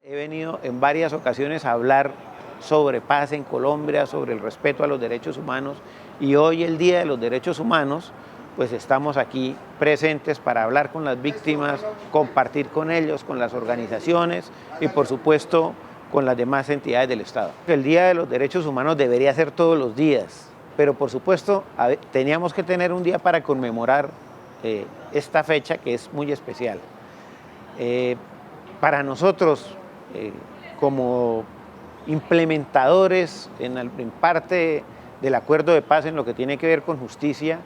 He venido en varias ocasiones a hablar sobre paz en Colombia, sobre el respeto a los derechos humanos, y hoy, el Día de los Derechos Humanos, pues estamos aquí presentes para hablar con las víctimas, compartir con ellos, con las organizaciones y por supuesto con las demás entidades del Estado. El Día de los Derechos Humanos debería ser todos los días, pero por supuesto teníamos que tener un día para conmemorar esta fecha que es muy especial. Para nosotros, como implementadores en parte del acuerdo de paz en lo que tiene que ver con justicia,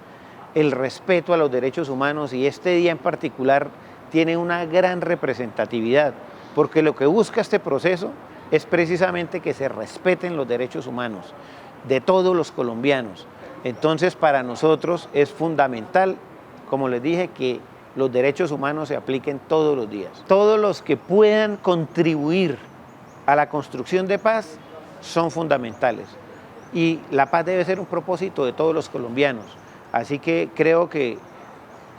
el respeto a los derechos humanos, y este día en particular tiene una gran representatividad, porque lo que busca este proceso es precisamente que se respeten los derechos humanos de todos los colombianos. Entonces, para nosotros es fundamental, como les dije, que los derechos humanos se apliquen todos los días. Todos los que puedan contribuir a la construcción de paz son fundamentales, y la paz debe ser un propósito de todos los colombianos. Así que creo que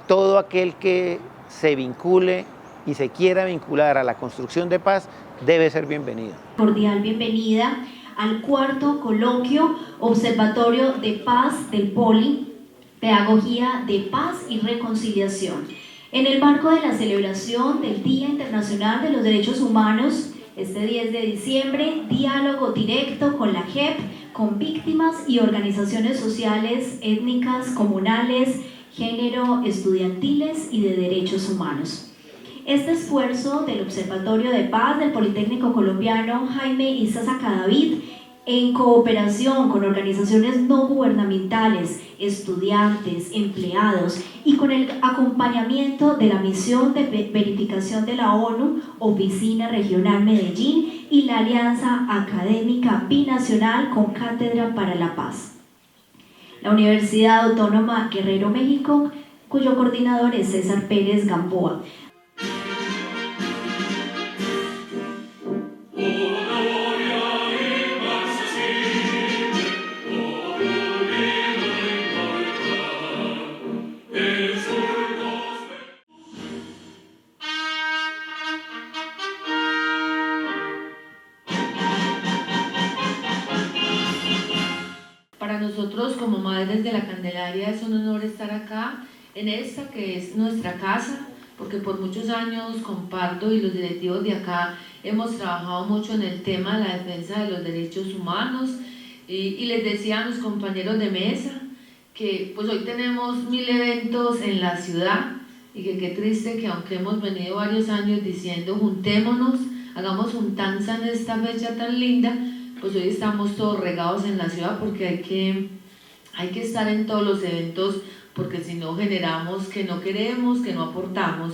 todo aquel que se vincule y se quiera vincular a la construcción de paz debe ser bienvenido. Cordial bienvenida al cuarto coloquio Observatorio de Paz del Poli, Pedagogía de Paz y Reconciliación. En el marco de la celebración del Día Internacional de los Derechos Humanos, este 10 de diciembre, diálogo directo con la JEP, con víctimas y organizaciones sociales, étnicas, comunales, género, estudiantiles y de derechos humanos. Este esfuerzo del Observatorio de Paz del Politécnico Colombiano Jaime Isaza Cadavid, en cooperación con organizaciones no gubernamentales, estudiantes, empleados y con el acompañamiento de la misión de verificación de la ONU, Oficina Regional Medellín y la Alianza Académica Binacional con Cátedra para la Paz. La Universidad Autónoma Guerrero México, cuyo coordinador es César Pérez Gamboa. Para nosotros como Madres de la Candelaria es un honor estar acá, en esta que es nuestra casa, porque por muchos años con Pardo y los directivos de acá hemos trabajado mucho en el tema de la defensa de los derechos humanos, y les decía a mis compañeros de mesa que pues hoy tenemos 1000 eventos en la ciudad, y que qué triste que aunque hemos venido varios años diciendo juntémonos, hagamos juntanza en esta fecha tan linda, pues hoy estamos todos regados en la ciudad, porque hay que estar en todos los eventos, porque si no generamos que no queremos, que no aportamos.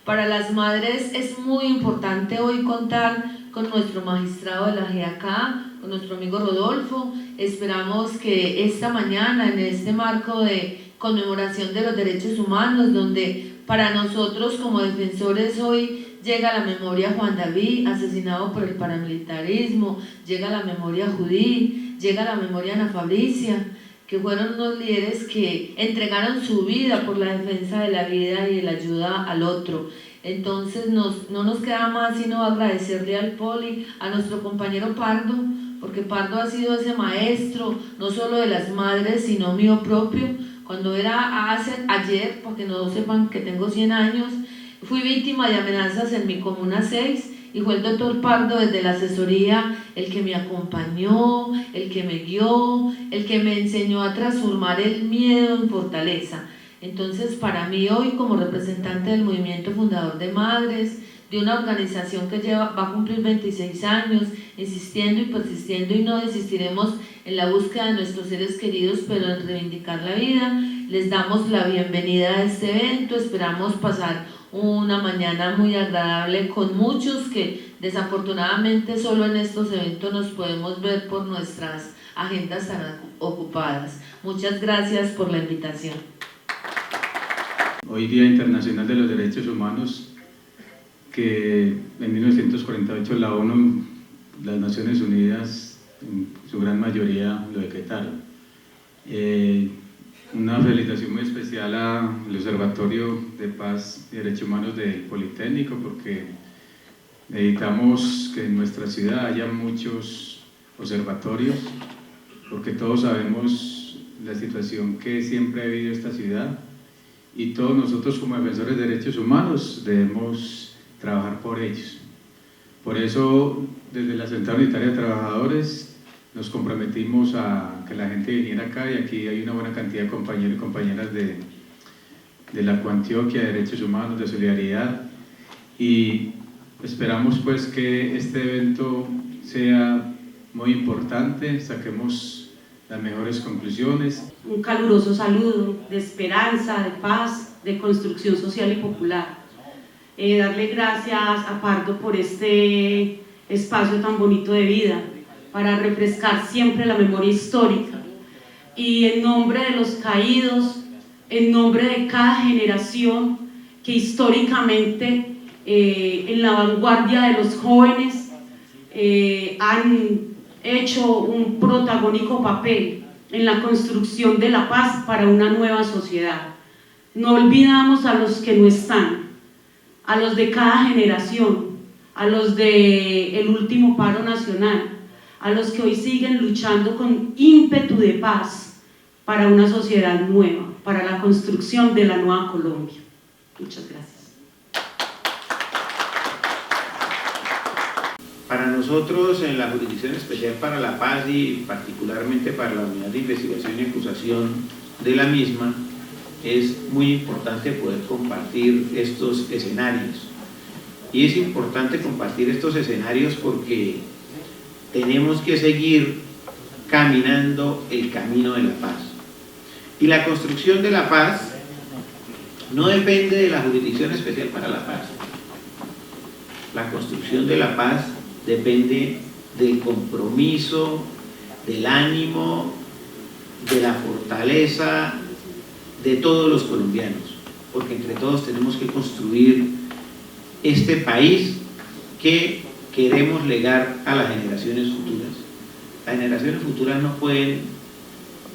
Para las madres es muy importante hoy contar con nuestro magistrado de la GAK, con nuestro amigo Rodolfo. Esperamos que esta mañana, en este marco de conmemoración de los derechos humanos, donde para nosotros como defensores hoy llega a la memoria Juan David, asesinado por el paramilitarismo, llega a la memoria Judí, llega a la memoria Ana Fabricia, que fueron unos líderes que entregaron su vida por la defensa de la vida y de la ayuda al otro. Entonces no nos queda más sino agradecerle al Poli, a nuestro compañero Pardo, porque Pardo ha sido ese maestro, no solo de las madres, sino mío propio. Cuando era ayer, porque no sepan que tengo 100 años, fui víctima de amenazas en mi Comuna 6, y fue el doctor Pardo desde la asesoría el que me acompañó, el que me guió, el que me enseñó a transformar el miedo en fortaleza. Entonces, para mí hoy, como representante del movimiento fundador de madres, de una organización que va a cumplir 26 años, insistiendo y persistiendo, y no desistiremos en la búsqueda de nuestros seres queridos, pero en reivindicar la vida, les damos la bienvenida a este evento. Esperamos pasar una mañana muy agradable con muchos que desafortunadamente solo en estos eventos nos podemos ver por nuestras agendas tan ocupadas. Muchas gracias por la invitación. Hoy Día Internacional de los Derechos Humanos, que en 1948 la ONU, las Naciones Unidas, en su gran mayoría lo decretaron. Una felicitación muy especial al Observatorio de Paz y Derechos Humanos del Politécnico, porque Necesitamos que en nuestra ciudad haya muchos observatorios, porque todos sabemos la situación que siempre ha vivido esta ciudad y todos nosotros como defensores de derechos humanos debemos trabajar por ellos. Por eso, desde la Central Unitaria de Trabajadores nos comprometimos a que la gente viniera acá, y aquí hay una buena cantidad de compañeros y compañeras de la Coantioquia, de Derechos Humanos, de Solidaridad, y esperamos pues que este evento sea muy importante, saquemos las mejores conclusiones. Un caluroso saludo de esperanza, de paz, de construcción social y popular. Darle gracias a Pardo por este espacio tan bonito de vida, para refrescar siempre la memoria histórica. Y en nombre de los caídos, en nombre de cada generación que históricamente en la vanguardia de los jóvenes han hecho un protagónico papel en la construcción de la paz para una nueva sociedad. No olvidamos a los que no están, a los de cada generación, a los del último paro nacional, a los que hoy siguen luchando con ímpetu de paz para una sociedad nueva, para la construcción de la nueva Colombia. Muchas gracias. Para nosotros, en la Jurisdicción Especial para la Paz y particularmente para la Unidad de Investigación y Acusación de la misma, es muy importante poder compartir estos escenarios. Y es importante compartir estos escenarios porque tenemos que seguir caminando el camino de la paz. Y la construcción de la paz no depende de la Jurisdicción Especial para la Paz. La construcción de la paz depende del compromiso, del ánimo, de la fortaleza de todos los colombianos, porque entre todos tenemos que construir este país que queremos legar a las generaciones futuras. Las generaciones futuras no pueden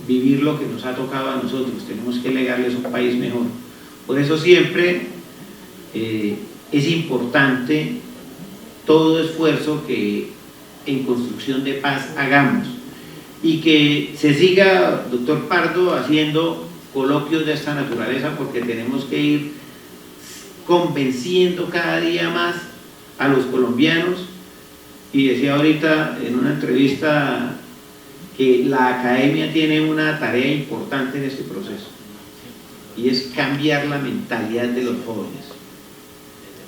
vivir lo que nos ha tocado a nosotros, tenemos que legarles un país mejor. Por eso siempre es importante todo esfuerzo que en construcción de paz hagamos y que se siga, doctor Pardo, haciendo coloquios de esta naturaleza, porque tenemos que ir convenciendo cada día más a los colombianos. Y decía ahorita en una entrevista que la academia tiene una tarea importante en este proceso, y es cambiar la mentalidad de los jóvenes,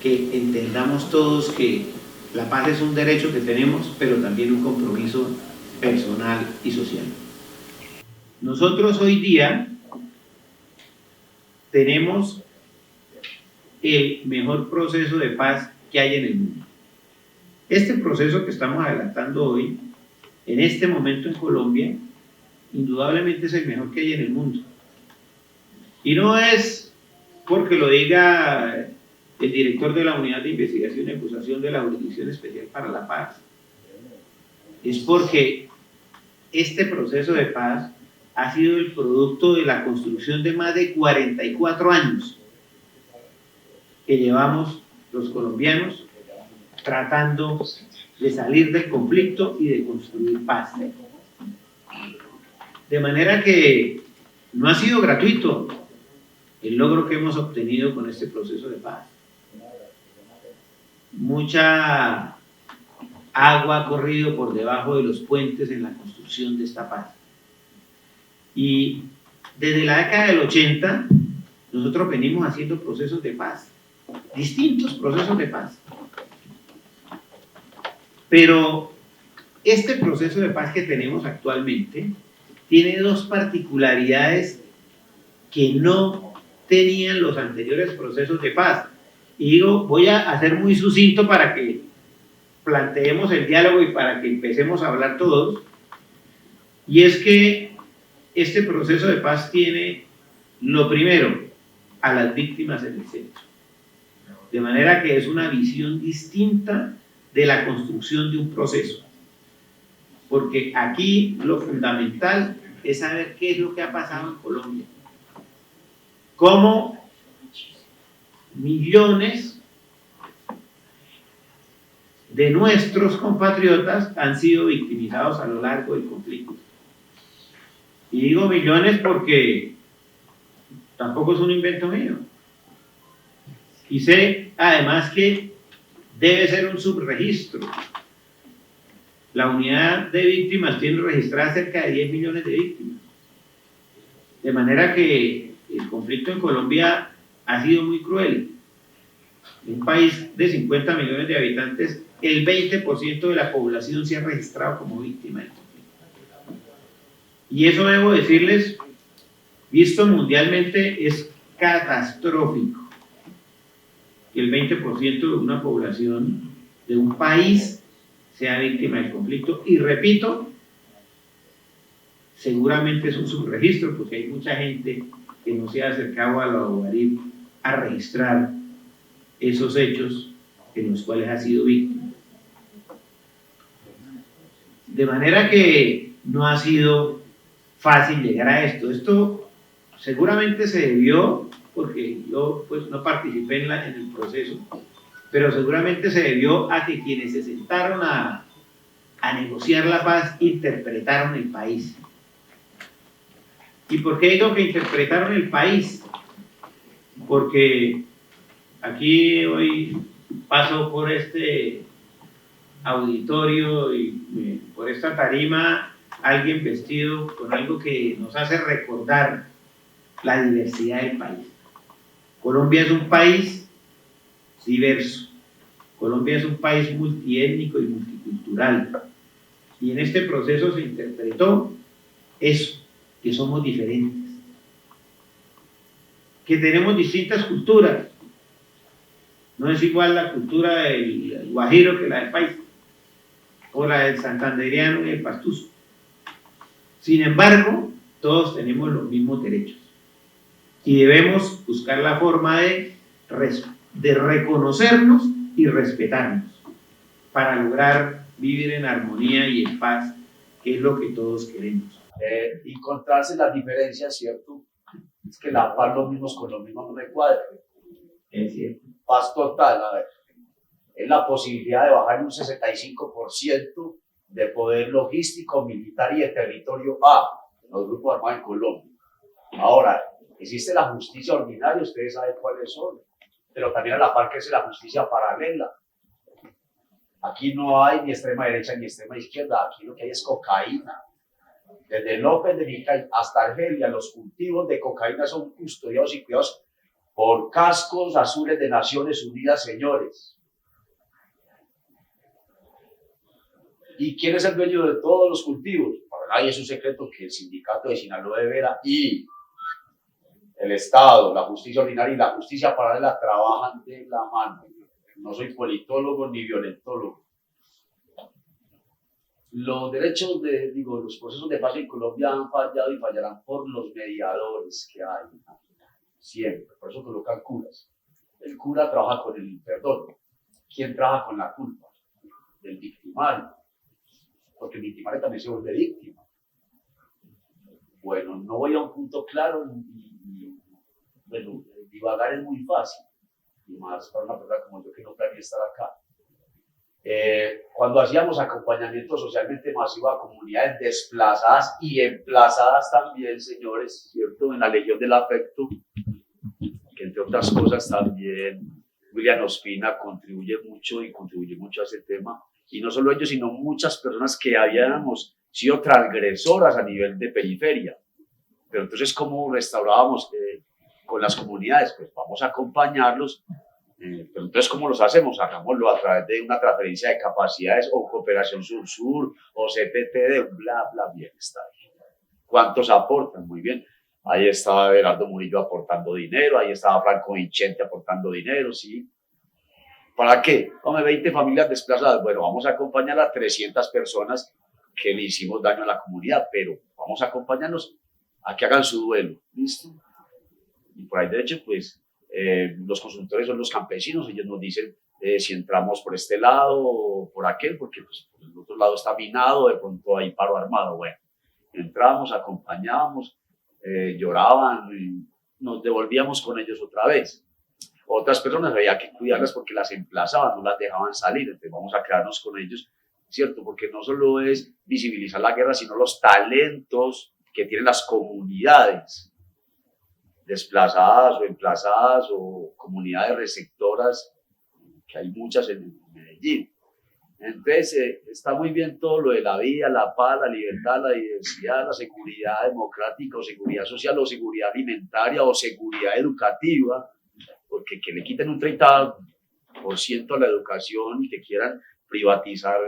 que entendamos todos que la paz es un derecho que tenemos, pero también un compromiso personal y social. Nosotros hoy día tenemos el mejor proceso de paz que hay en el mundo. Este proceso que estamos adelantando hoy, en este momento en Colombia, indudablemente es el mejor que hay en el mundo. Y no es porque lo diga el director de la Unidad de Investigación y Acusación de la Jurisdicción Especial para la Paz, es porque este proceso de paz ha sido el producto de la construcción de más de 44 años que llevamos los colombianos tratando de salir del conflicto y de construir paz. De manera que no ha sido gratuito el logro que hemos obtenido con este proceso de paz. Mucha agua ha corrido por debajo de los puentes en la construcción de esta paz. Y desde la década del 80 nosotros venimos haciendo procesos de paz, distintos procesos de paz. Pero este proceso de paz que tenemos actualmente tiene dos particularidades que no tenían los anteriores procesos de paz. Y digo, voy a hacer muy sucinto para que planteemos el diálogo y para que empecemos a hablar todos. Y es que este proceso de paz tiene, lo primero, a las víctimas en el centro. De manera que es una visión distinta de la construcción de un proceso. Porque aquí lo fundamental es saber qué es lo que ha pasado en Colombia. Cómo millones de nuestros compatriotas han sido victimizados a lo largo del conflicto. Y digo millones porque tampoco es un invento mío. Y sé además que debe ser un subregistro. La unidad de víctimas tiene registradas cerca de 10 millones de víctimas. De manera que el conflicto en Colombia ha sido muy cruel. En un país de 50 millones de habitantes, el 20% de la población se ha registrado como víctima del conflicto. Y eso debo decirles, visto mundialmente, es catastrófico que el 20% de una población de un país sea víctima del conflicto. Y repito, seguramente es un subregistro, porque hay mucha gente que no se ha acercado a la OARIP a registrar esos hechos en los cuales ha sido víctima. De manera que no ha sido fácil llegar a esto. Esto seguramente se debió, porque yo pues no participé en el proceso, pero seguramente se debió a que quienes se sentaron a negociar la paz interpretaron el país. ¿Y por qué digo que interpretaron el país? Porque aquí hoy paso por este auditorio y por esta tarima alguien vestido con algo que nos hace recordar la diversidad del país. Colombia es un país diverso. Colombia es un país multiétnico y multicultural. Y en este proceso se interpretó eso, que somos diferentes, que tenemos distintas culturas. No es igual la cultura del guajiro que la del paisa, o la del santandereano y el pastuso. Sin embargo, todos tenemos los mismos derechos y debemos buscar la forma de reconocernos y respetarnos para lograr vivir en armonía y en paz, que es lo que todos queremos. Encontrarse las diferencias, ¿cierto? Es que la paz los mismos con los mismos no me cuadra. Es cierto. Paz total, a ver. Es la posibilidad de bajar un 65% de poder logístico, militar y de territorio a los grupos armados en Colombia. Ahora, existe la justicia ordinaria, ustedes saben cuáles son, pero también a la par que es la justicia paralela. Aquí no hay ni extrema derecha ni extrema izquierda, aquí lo que hay es cocaína. Desde López de Mica hasta Argelia, los cultivos de cocaína son custodiados y cuidados por cascos azules de Naciones Unidas, señores. ¿Y quién es el dueño de todos los cultivos? Para nadie es un secreto que el sindicato de Sinaloa de Vera y el Estado, la justicia ordinaria y la justicia paralela trabajan de la mano. No soy politólogo ni violentólogo. Los derechos los procesos de paz en Colombia han fallado y fallarán por los mediadores que hay. Siempre. Por eso colocan curas. El cura trabaja con el perdón. ¿Quién trabaja con la culpa? El victimario. Porque el victimario también se vuelve víctima. Bueno, no voy a un punto claro bueno, divagar es muy fácil. Y más para una persona como yo que no planea estar acá. Cuando hacíamos acompañamiento socialmente masivo a comunidades desplazadas y emplazadas también, señores, ¿cierto? En la Legión del Afecto, que entre otras cosas también William Ospina contribuye mucho a ese tema, y no solo ellos, sino muchas personas que habíamos sido transgresoras a nivel de periferia. Pero entonces, ¿cómo restaurábamos con las comunidades? Pues vamos a acompañarlos. Pero entonces, ¿cómo los hacemos? Hagámoslo a través de una transferencia de capacidades o cooperación sur-sur o CPT bla, bla, bien, está bien. ¿Cuántos aportan? Muy bien. Ahí estaba Berardo Murillo aportando dinero, ahí estaba Franco Vincente aportando dinero, ¿sí? ¿Para qué? Hombre, 20 familias desplazadas. Bueno, vamos a acompañar a 300 personas que le hicimos daño a la comunidad, pero vamos a acompañarnos a que hagan su duelo, ¿listo? Y por ahí de hecho, pues, los consultores son los campesinos, ellos nos dicen si entramos por este lado o por aquel, porque pues, por el otro lado está minado, de pronto hay paro armado. Bueno, entramos, acompañábamos, lloraban, y nos devolvíamos con ellos otra vez. Otras personas había que cuidarlas porque las emplazaban, no las dejaban salir, entonces vamos a quedarnos con ellos, ¿cierto? Porque no solo es visibilizar la guerra, sino los talentos que tienen las comunidades desplazadas o emplazadas o comunidades receptoras, que hay muchas en Medellín. Entonces, está muy bien todo lo de la vida, la paz, la libertad, la diversidad, la seguridad democrática o seguridad social o seguridad alimentaria o seguridad educativa, porque que le quiten un 30% a la educación y que quieran privatizar,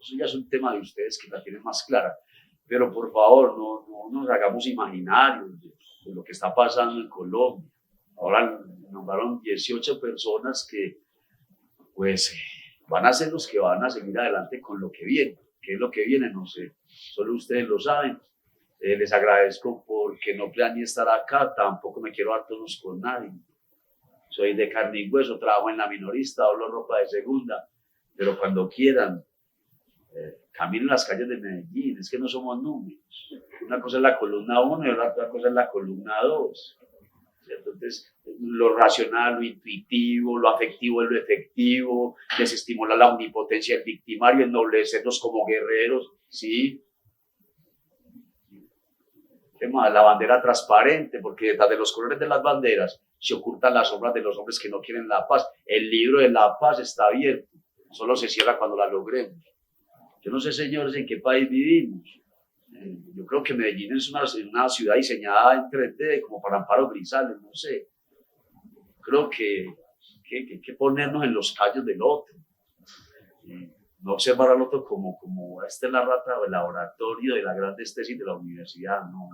eso ya es un tema de ustedes que la tienen más clara. Pero por favor, no nos hagamos imaginarios de lo que está pasando en Colombia. Ahora nombraron 18 personas que, pues, van a ser los que van a seguir adelante con lo que viene. ¿Qué es lo que viene? No sé, solo ustedes lo saben. Les agradezco porque no planeé estar acá, tampoco me quiero dar tonos con nadie. Soy de carne y hueso, trabajo en la minorista, hablo ropa de segunda, pero cuando quieran, caminen las calles de Medellín, es que no somos números. Una cosa es la columna 1 y otra cosa es la columna 2. ¿Cierto? Entonces, lo racional, lo intuitivo, lo afectivo es lo efectivo, desestimular la omnipotencia del victimario, ennoblecerlos como guerreros, ¿sí? ¿Qué más? La bandera transparente, porque detrás de los colores de las banderas se ocultan las sombras de los hombres que no quieren la paz. El libro de la paz está abierto, solo se cierra cuando la logremos. Yo no sé, señores, en qué país vivimos. Yo creo que Medellín es una ciudad diseñada en 3D, como para Amparo Grisales, no sé. Creo que hay que ponernos en los callos del otro. No observar al otro como esta es la rata del laboratorio de la gran tesis de la universidad. No.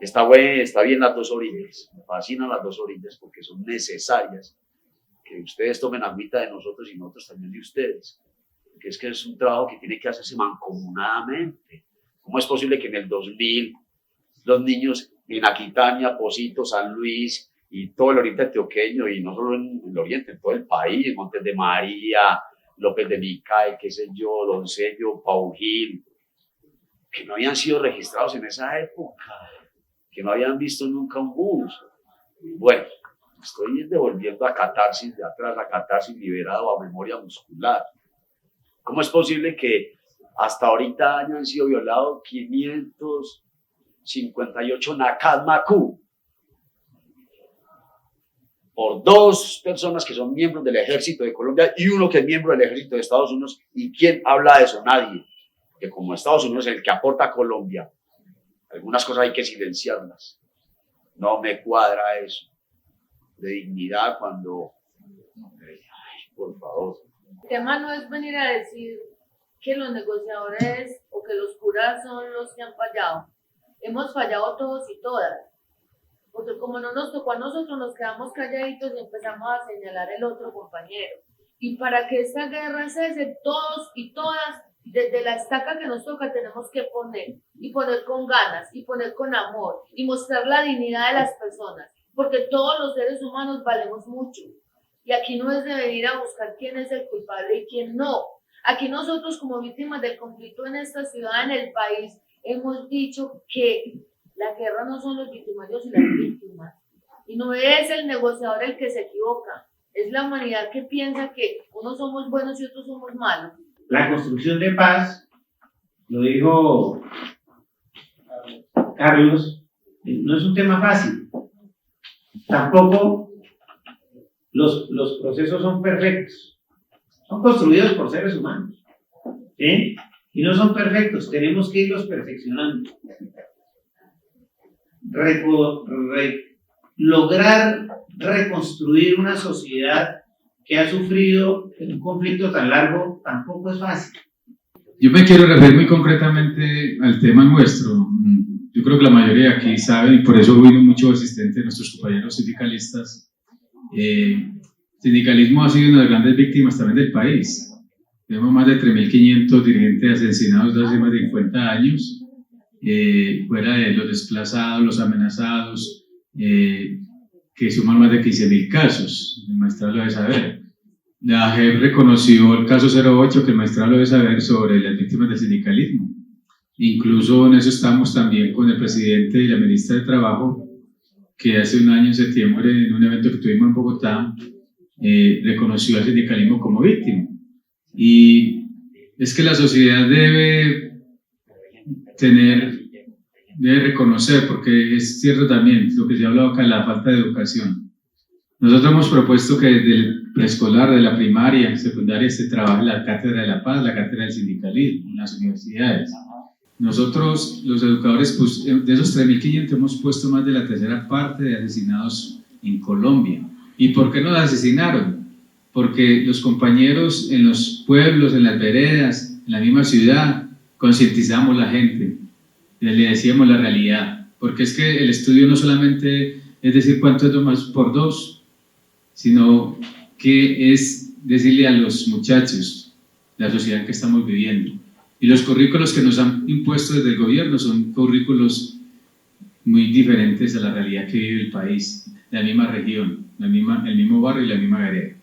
Está bien las dos orillas, me fascinan las dos orillas porque son necesarias. Que ustedes tomen agüita de nosotros y nosotros también de ustedes. Porque es que es un trabajo que tiene que hacerse mancomunadamente. ¿Cómo es posible que en el 2000 los niños en Aquitania, Pocito, San Luis y todo el oriente antioqueño, y no solo en el oriente, en todo el país, Montes de María, López de Micay, qué sé yo, Doncello, Pau Gil, que no habían sido registrados en esa época, que no habían visto nunca un bus? Bueno, estoy devolviendo a catarsis de atrás, a catarsis liberado, a memoria muscular. ¿Cómo es posible que hasta ahorita hayan sido violados 558 Nakazmaku por 2 personas que son miembros del ejército de Colombia y uno que es miembro del ejército de Estados Unidos? ¿Y quién habla de eso? Nadie. Porque como Estados Unidos es el que aporta a Colombia, algunas cosas hay que silenciarlas. No me cuadra eso de dignidad cuando... Ay, por favor. El tema no es venir a decir que los negociadores o que los curas son los que han fallado. Hemos fallado todos y todas. Porque como no nos tocó a nosotros, nos quedamos calladitos y empezamos a señalar el otro compañero. Y para que esta guerra cese, todos y todas, desde la estaca que nos toca, tenemos que poner. Y poner con ganas, y poner con amor, y mostrar la dignidad de las personas. Porque todos los seres humanos valemos mucho. Y aquí no es de venir a buscar quién es el culpable y quién no. Aquí nosotros como víctimas del conflicto en esta ciudad, en el país, hemos dicho que la guerra no son los victimarios y las víctimas. Y no es el negociador el que se equivoca. Es la humanidad que piensa que unos somos buenos y otros somos malos. La construcción de paz, lo dijo Carlos, no es un tema fácil. Tampoco los procesos son perfectos. Son construidos por seres humanos, ¿sí? Y no son perfectos, tenemos que irlos perfeccionando. Lograr reconstruir una sociedad que ha sufrido un conflicto tan largo tampoco es fácil. Yo me quiero referir muy concretamente al tema nuestro. Yo creo que la mayoría de aquí saben, y por eso vino mucho asistente de nuestros compañeros sindicalistas. El sindicalismo ha sido una de las grandes víctimas también del país. Tenemos más de 3.500 dirigentes asesinados desde hace más de 50 años, fuera de los desplazados, los amenazados, que suman más de 15.000 casos. El magistrado lo debe saber. La JEP reconoció el caso 08, que el magistrado lo debe saber, sobre las víctimas del sindicalismo. Incluso en eso estamos también con el presidente y la ministra de Trabajo, que hace un año, en septiembre, en un evento que tuvimos en en Bogotá, reconoció al sindicalismo como víctima. Y es que la sociedad debe reconocer, porque es cierto también lo que se ha hablado acá, la falta de educación. Nosotros hemos propuesto que desde el preescolar, de la primaria, secundaria, se trabaje la cátedra de la paz, la cátedra del sindicalismo en las universidades. Nosotros, los educadores, pues, de esos 3.500 hemos puesto más de la tercera parte de asesinados en Colombia. ¿Y por qué nos asesinaron? Porque los compañeros en los pueblos, en las veredas, en la misma ciudad, concientizamos a la gente, le decíamos la realidad. Porque es que el estudio no solamente es decir cuánto es 2 más por 2, sino que es decirle a los muchachos la sociedad en que estamos viviendo. Y los currículos que nos han impuesto desde el gobierno son currículos muy diferentes a la realidad que vive el país, la misma región, el mismo barrio y la misma vereda.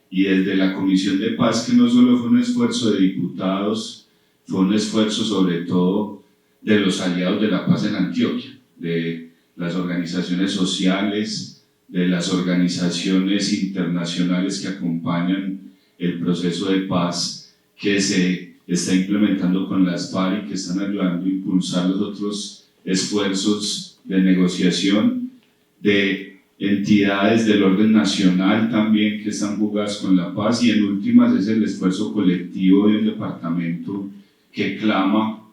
Y desde la Comisión de Paz, que no solo fue un esfuerzo de diputados, fue un esfuerzo sobre todo de los aliados de la paz en Antioquia, de las organizaciones sociales, de las organizaciones internacionales que acompañan el proceso de paz que se está implementando con las FARC y que están ayudando a impulsar los otros esfuerzos de negociación, de entidades del orden nacional también que están jugadas con la paz, y en últimas es el esfuerzo colectivo de un departamento que clama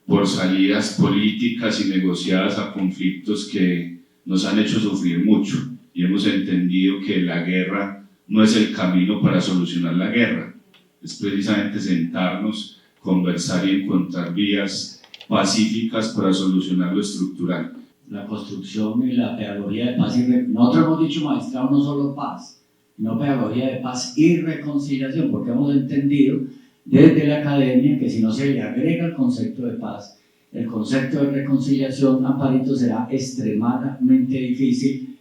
por salidas políticas y negociadas a conflictos que nos han hecho sufrir mucho, y hemos entendido que la guerra no es el camino para solucionar la guerra, es precisamente sentarnos, conversar y encontrar vías pacíficas para solucionar lo estructural. La construcción y la pedagogía de paz nosotros hemos dicho, maestrado, no solo paz, sino pedagogía de paz y reconciliación, porque hemos entendido desde la academia que si no se le agrega el concepto de paz, el concepto de reconciliación, Amparito, será extremadamente difícil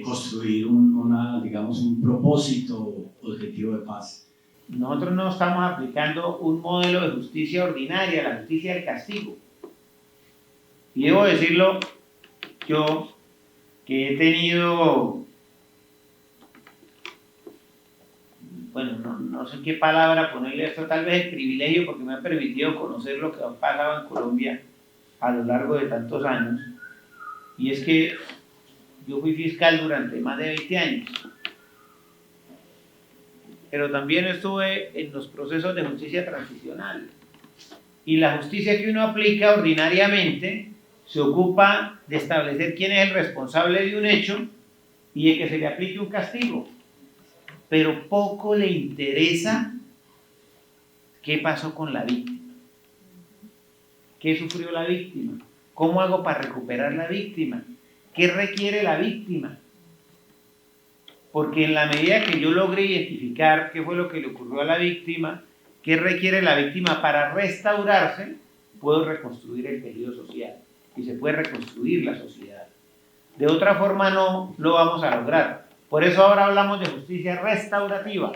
construir un propósito objetivo de paz. Nosotros no estamos aplicando un modelo de justicia ordinaria, la justicia del castigo. Y debo decirlo, yo que he tenido, bueno, no sé qué palabra ponerle esto, tal vez el privilegio, porque me ha permitido conocer lo que ha pasado en Colombia a lo largo de tantos años, y es que yo fui fiscal durante más de 20 años, pero también estuve en los procesos de justicia transicional, y la justicia que uno aplica ordinariamente se ocupa de establecer quién es el responsable de un hecho y de que se le aplique un castigo, pero poco le interesa qué pasó con la víctima, qué sufrió la víctima, cómo hago para recuperar la víctima, qué requiere la víctima, porque en la medida que yo logre identificar qué fue lo que le ocurrió a la víctima, qué requiere la víctima para restaurarse, puedo reconstruir el tejido social y se puede reconstruir la sociedad. De otra forma no lo vamos a lograr. Por eso ahora hablamos de justicia restaurativa.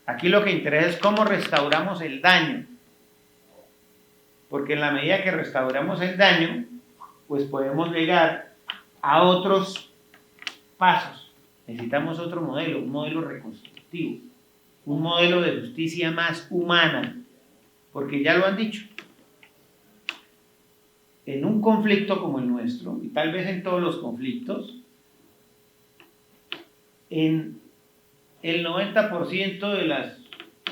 Aquí lo que interesa es cómo restauramos el daño, porque en la medida que restauramos el daño, pues podemos llegar a otros pasos. Necesitamos otro modelo, un modelo reconstructivo, un modelo de justicia más humana, porque ya lo han dicho, en un conflicto como el nuestro, y tal vez en todos los conflictos, en el 90% de las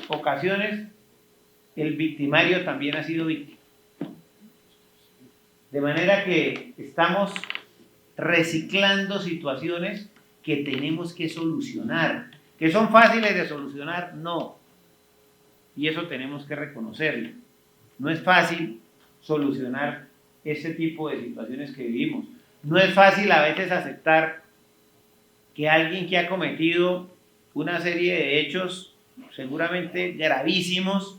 ocasiones el victimario también ha sido víctima. De manera que estamos reciclando situaciones que tenemos que solucionar. ¿Que son fáciles de solucionar? No. Y eso tenemos que reconocerlo. No es fácil solucionar ese tipo de situaciones que vivimos. No es fácil a veces aceptar que alguien que ha cometido una serie de hechos seguramente gravísimos,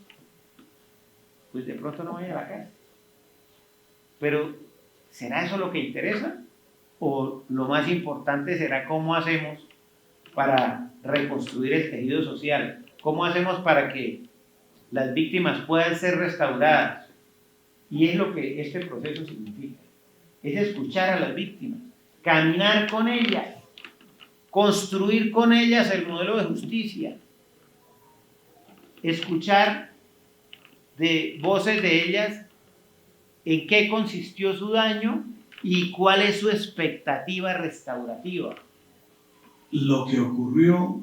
pues de pronto no vaya a la cárcel. Pero, ¿será eso lo que interesa? ¿O lo más importante será cómo hacemos para reconstruir el tejido social? ¿Cómo hacemos para que las víctimas puedan ser restauradas? Y es lo que este proceso significa. Es escuchar a las víctimas, caminar con ellas, construir con ellas el modelo de justicia, escuchar de voces de ellas en qué consistió su daño y cuál es su expectativa restaurativa. Lo que ocurrió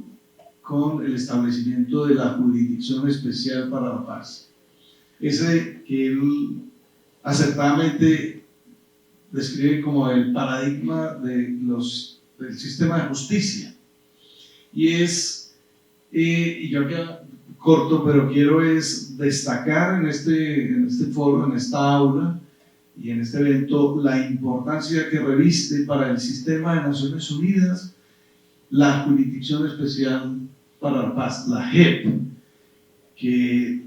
con el establecimiento de la Jurisdicción Especial para la Paz, ese que él acertadamente describe como el paradigma del sistema de justicia, y y yo acá corto, pero quiero destacar en este foro, en esta aula y en este evento, la importancia que reviste para el sistema de Naciones Unidas la Jurisdicción Especial para la Paz, la JEP, que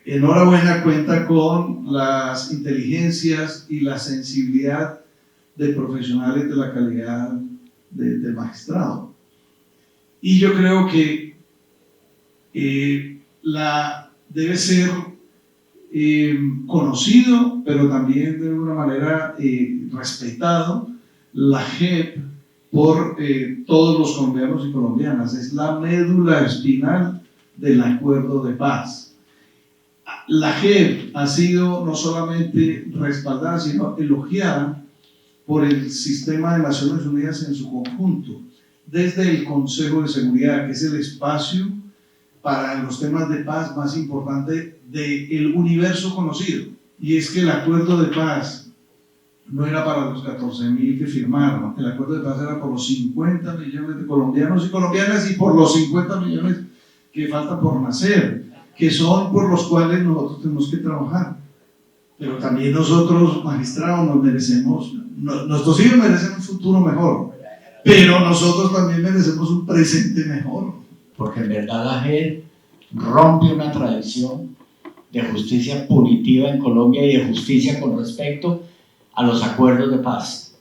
enhorabuena cuenta con las inteligencias y la sensibilidad de profesionales de la calidad del magistrado. Y yo creo que debe ser conocido, pero también de una manera respetado, la JEP por todos los colombianos y colombianas. Es la médula espinal del acuerdo de paz. La JEP ha sido no solamente respaldada, sino elogiada por el sistema de Naciones Unidas en su conjunto, desde el Consejo de Seguridad, que es el espacio para los temas de paz más importante del universo conocido. Y es que el acuerdo de paz no era para los 14.000 que firmaron, el acuerdo de paz era por los 50 millones de colombianos y colombianas y por los 50 millones que faltan por nacer, que son por los cuales nosotros tenemos que trabajar. Pero también nosotros, magistrados, nos merecemos, nuestros hijos merecen un futuro mejor, pero nosotros también merecemos un presente mejor. Porque en verdad la JEP rompe una tradición de justicia punitiva en Colombia y de justicia con respecto a los acuerdos de paz,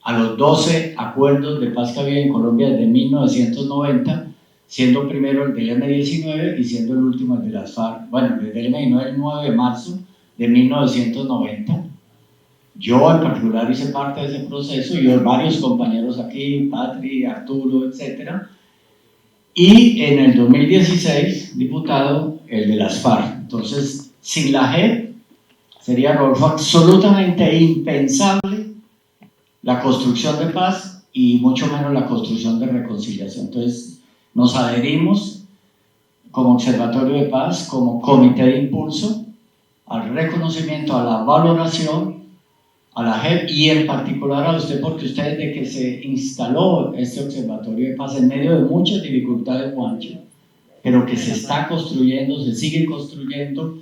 a los 12 acuerdos de paz que había en Colombia desde 1990, siendo primero el del M-19 y siendo el último el de las FARC. Bueno, el del M-19 el 9 de marzo de 1990. Yo en particular hice parte de ese proceso, y varios compañeros aquí, Patri, Arturo, etcétera. Y en el 2016, diputado, el de las FARC. Entonces, sin la JEP, sería, Rodolfo, absolutamente impensable la construcción de paz y mucho menos la construcción de reconciliación. Entonces, nos adherimos como Observatorio de Paz, como Comité de Impulso, al reconocimiento, a la valoración, a la JEP y en particular a usted, porque usted, desde que se instaló este Observatorio de Paz en medio de muchas dificultades, Juancho, pero que se está construyendo, se sigue construyendo,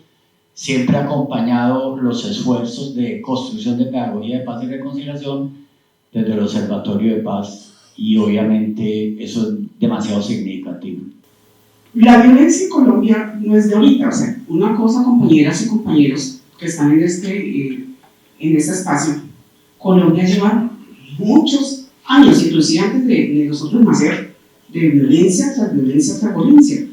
siempre ha acompañado los esfuerzos de construcción de pedagogía de paz y reconciliación desde el Observatorio de Paz, y obviamente eso es demasiado significativo. La violencia en Colombia no es de ahorita, o sea, una cosa, compañeras y compañeros que están en este espacio, Colombia lleva muchos años, inclusive antes de nosotros nacer, de violencia tras violencia tras violencia,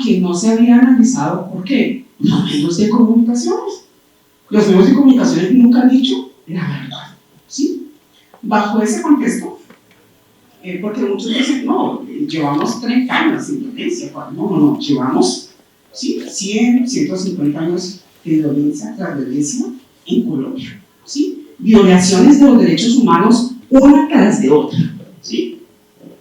que no se había analizado. ¿Por qué? Los medios de comunicaciones. Los medios de comunicaciones nunca han dicho la verdad, ¿sí? Bajo ese contexto, porque muchos dicen, no, llevamos 30 años sin violencia. No, llevamos, ¿sí?, 100, 150 años de violencia tras violencia en Colombia, ¿sí? Violaciones de los derechos humanos una tras de otra, ¿sí?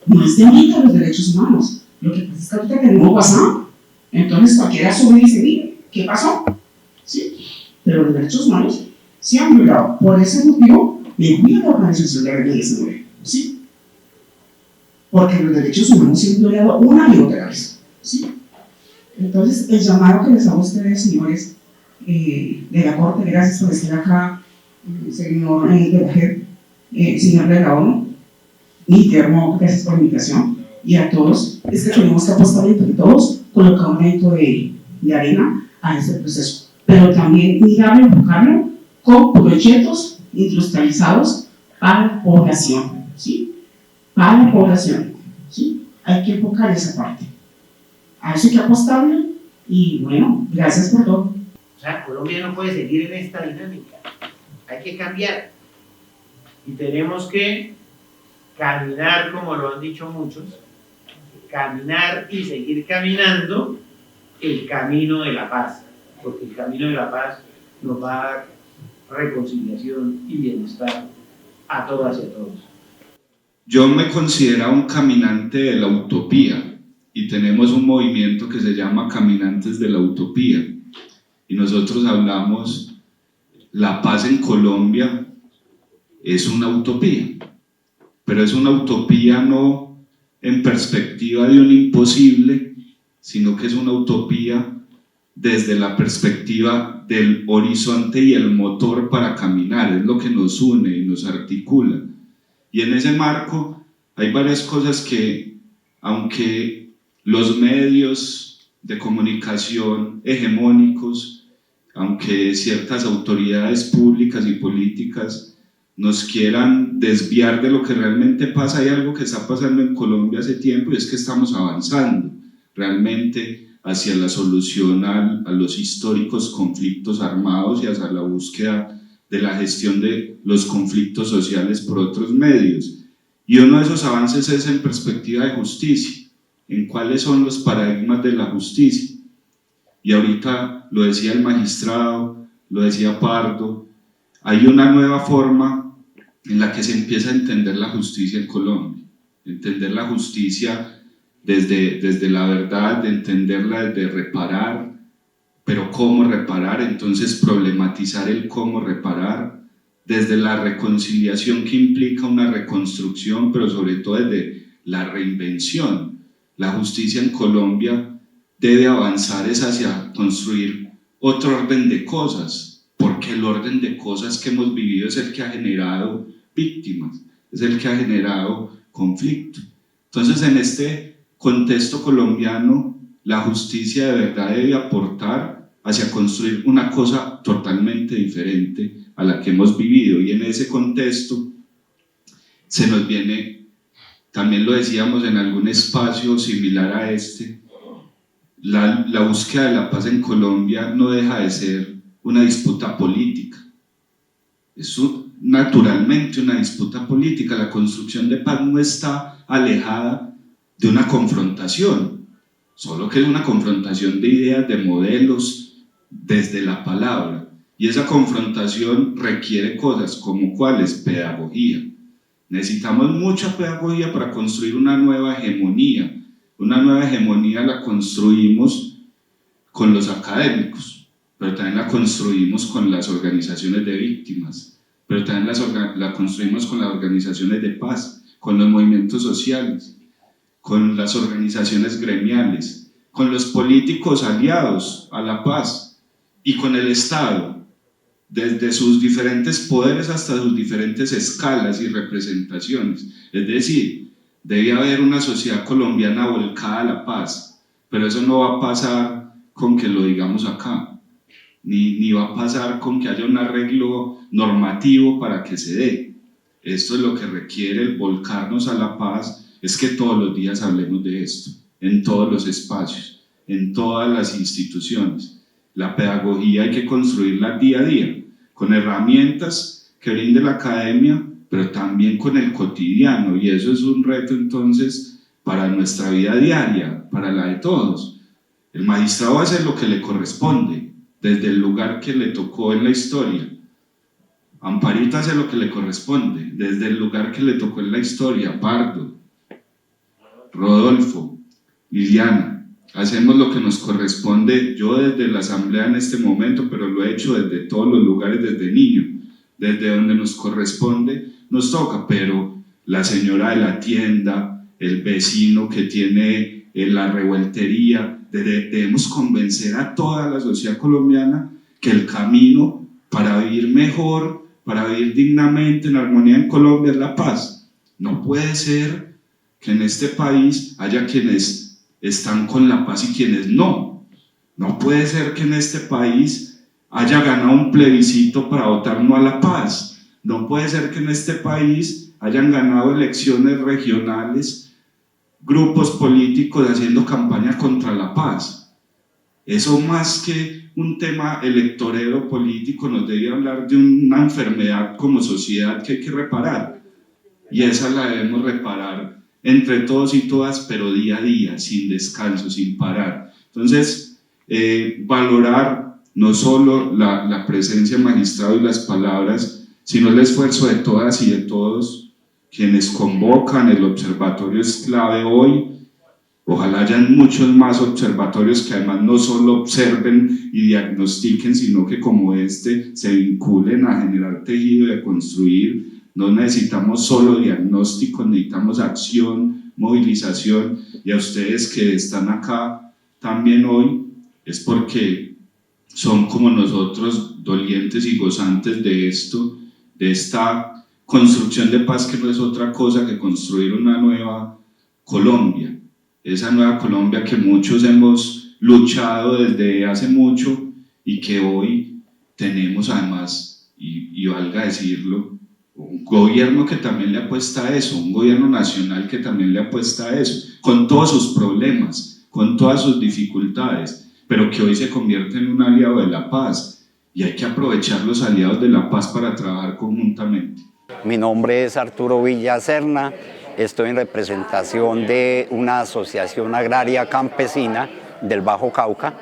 No es de ahorita los derechos humanos. Lo que pasa es que ahorita tenemos WhatsApp, entonces cualquiera sube y dice, mire, ¿qué pasó? ¿Sí? Pero los derechos humanos se han violado. Por ese motivo, me voy a la Organización de la M-19, ¿sí? Porque los derechos humanos se han violado una y otra vez, ¿sí? Entonces, el llamado que les hago a ustedes, señores de la Corte, gracias por estar acá, señor de la JEP, señor de la ONU, Guillermo, gracias por la invitación, y a todos, es que tenemos que apostar entre todos, colocar un granito de arena a este proceso, pero también mirarlo y enfocarlo con proyectos industrializados para la población, ¿sí? Para la población, ¿sí? Hay que enfocar esa parte, a eso hay que apostarle, y bueno, gracias por todo. O sea, Colombia no puede seguir en esta dinámica, hay que cambiar, y tenemos que caminar, como lo han dicho muchos, caminar y seguir caminando el camino de la paz, porque el camino de la paz nos va a dar reconciliación y bienestar a todas y a todos. Yo me considero un caminante de la utopía y tenemos un movimiento que se llama Caminantes de la Utopía y nosotros hablamos, la paz en Colombia es una utopía, pero es una utopía no en perspectiva de un imposible, sino que es una utopía desde la perspectiva del horizonte y el motor para caminar, es lo que nos une y nos articula. Y en ese marco hay varias cosas que, aunque los medios de comunicación hegemónicos, aunque ciertas autoridades públicas y políticas nos quieran desviar de lo que realmente pasa, hay algo que está pasando en Colombia hace tiempo y es que estamos avanzando realmente hacia la solución a los históricos conflictos armados y hacia la búsqueda de la gestión de los conflictos sociales por otros medios. Y uno de esos avances es en perspectiva de justicia, en cuáles son los paradigmas de la justicia. Y ahorita lo decía el magistrado, lo decía Pardo, hay una nueva forma en la que se empieza a entender la justicia en Colombia, entender la justicia desde la verdad, de entenderla desde reparar, pero cómo reparar, entonces problematizar el cómo reparar, desde la reconciliación que implica una reconstrucción, pero sobre todo desde la reinvención. La justicia en Colombia debe avanzar es hacia construir otro orden de cosas, porque el orden de cosas que hemos vivido es el que ha generado víctimas, es el que ha generado conflicto. Entonces, en este contexto colombiano, la justicia de verdad debe aportar hacia construir una cosa totalmente diferente a la que hemos vivido, y en ese contexto se nos viene, también lo decíamos en algún espacio similar a este, la búsqueda de la paz en Colombia no deja de ser una disputa política, es naturalmente una disputa política. La construcción de paz no está alejada de una confrontación, solo que es una confrontación de ideas, de modelos, desde la palabra, y esa confrontación requiere cosas como cuáles, pedagogía. Necesitamos mucha pedagogía para construir una nueva hegemonía. Una nueva hegemonía la construimos con los académicos, pero también la construimos con las organizaciones de víctimas, pero también la construimos con las organizaciones de paz, con los movimientos sociales, con las organizaciones gremiales, con los políticos aliados a la paz y con el Estado, desde sus diferentes poderes hasta sus diferentes escalas y representaciones. Es decir, debe haber una sociedad colombiana volcada a la paz, pero eso no va a pasar con que lo digamos acá, ni va a pasar con que haya un arreglo normativo para que se dé. Esto es lo que requiere el volcarnos a la paz, es que todos los días hablemos de esto, en todos los espacios, en todas las instituciones. La pedagogía hay que construirla día a día, con herramientas que brinde la academia, pero también con el cotidiano, y eso es un reto entonces para nuestra vida diaria, para la de todos. El magistrado hace lo que le corresponde, desde el lugar que le tocó en la historia. Amparita hace lo que le corresponde, desde el lugar que le tocó en la historia. Pardo, Rodolfo, Liliana, hacemos lo que nos corresponde, yo desde la asamblea en este momento, pero lo he hecho desde todos los lugares, desde niño, desde donde nos corresponde, nos toca, pero la señora de la tienda, el vecino que tiene la revueltería, debemos convencer a toda la sociedad colombiana que el camino para vivir mejor, para vivir dignamente en armonía en Colombia es la paz. No puede ser que en este país haya quienes están con la paz y quienes no. No puede ser que en este país haya ganado un plebiscito para votar no a la paz. No puede ser que en este país hayan ganado elecciones regionales grupos políticos haciendo campaña contra la paz. Eso, más que un tema electorero político, nos debe hablar de una enfermedad como sociedad que hay que reparar. y esa la debemos reparar entre todos y todas, pero día a día, sin descanso, sin parar. Entonces, valorar no solo la presencia del magistrado y las palabras, sino el esfuerzo de todas y de todos quienes convocan. El observatorio es clave hoy. Ojalá hayan muchos más observatorios que además no solo observen y diagnostiquen, sino que como este se vinculen a generar tejido y a construir. No necesitamos solo diagnóstico, necesitamos acción, movilización, y a ustedes que están acá también hoy es porque son como nosotros, dolientes y gozantes de esto, de esta construcción de paz que no es otra cosa que construir una nueva Colombia. Esa nueva Colombia que muchos hemos luchado desde hace mucho y que hoy tenemos además, y valga decirlo, un gobierno que también le apuesta a eso, un gobierno nacional que también le apuesta a eso, con todos sus problemas, con todas sus dificultades, pero que hoy se convierte en un aliado de la paz, y hay que aprovechar los aliados de la paz para trabajar conjuntamente. Mi nombre es Arturo Villa Serna. Estoy en representación de una asociación agraria campesina del Bajo Cauca,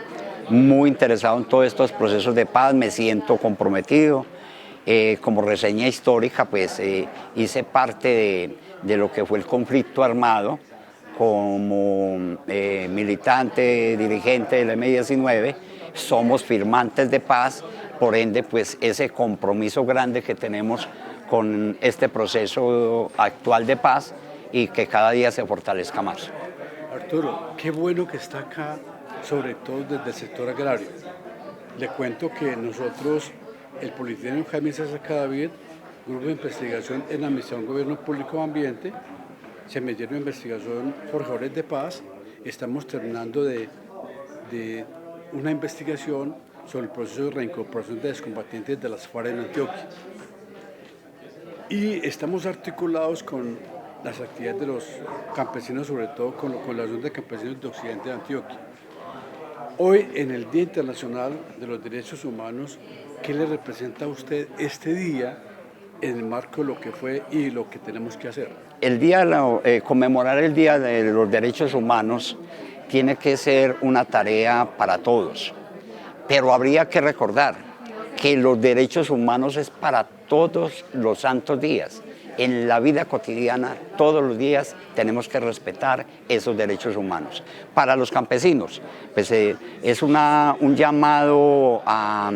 muy interesado en todos estos procesos de paz, me siento comprometido. Como reseña histórica, pues hice parte de lo que fue el conflicto armado como militante, dirigente del M-19. Somos firmantes de paz, por ende, pues ese compromiso grande que tenemos con este proceso actual de paz y que cada día se fortalezca más. Arturo, qué bueno que está acá, sobre todo desde el sector agrario. Le cuento que nosotros, el Politécnico Jaime César Cadavid, Grupo de Investigación en Administración Gobierno Público y Ambiente, se metieron en investigación forjadores de paz. Estamos terminando de una investigación sobre el proceso de reincorporación de excombatientes de las FARC en Antioquia. Y estamos articulados con las actividades de los campesinos, sobre todo con la Asociación de Campesinos de Occidente de Antioquia. Hoy, en el Día Internacional de los Derechos Humanos, ¿qué le representa a usted este día en el marco de lo que fue y lo que tenemos que hacer? Conmemorar el Día de los Derechos Humanos tiene que ser una tarea para todos, pero habría que recordar que los derechos humanos es para todos los santos días. En la vida cotidiana, todos los días tenemos que respetar esos derechos humanos. Para los campesinos, pues, es un llamado a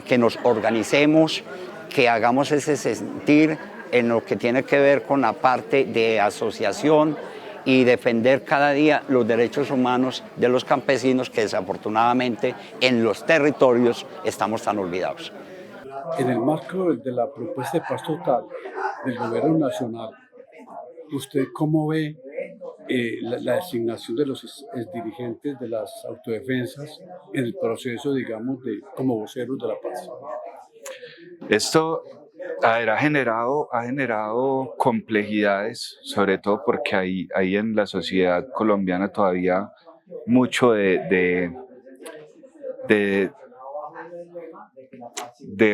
que nos organicemos, que hagamos ese sentir en lo que tiene que ver con la parte de asociación y defender cada día los derechos humanos de los campesinos que desafortunadamente en los territorios estamos tan olvidados. En el marco de la propuesta de paz total del gobierno nacional, ¿usted cómo ve la designación de los dirigentes de las autodefensas en el proceso, digamos, como voceros de la paz? Esto, ha generado complejidades, sobre todo porque hay en la sociedad colombiana todavía mucho de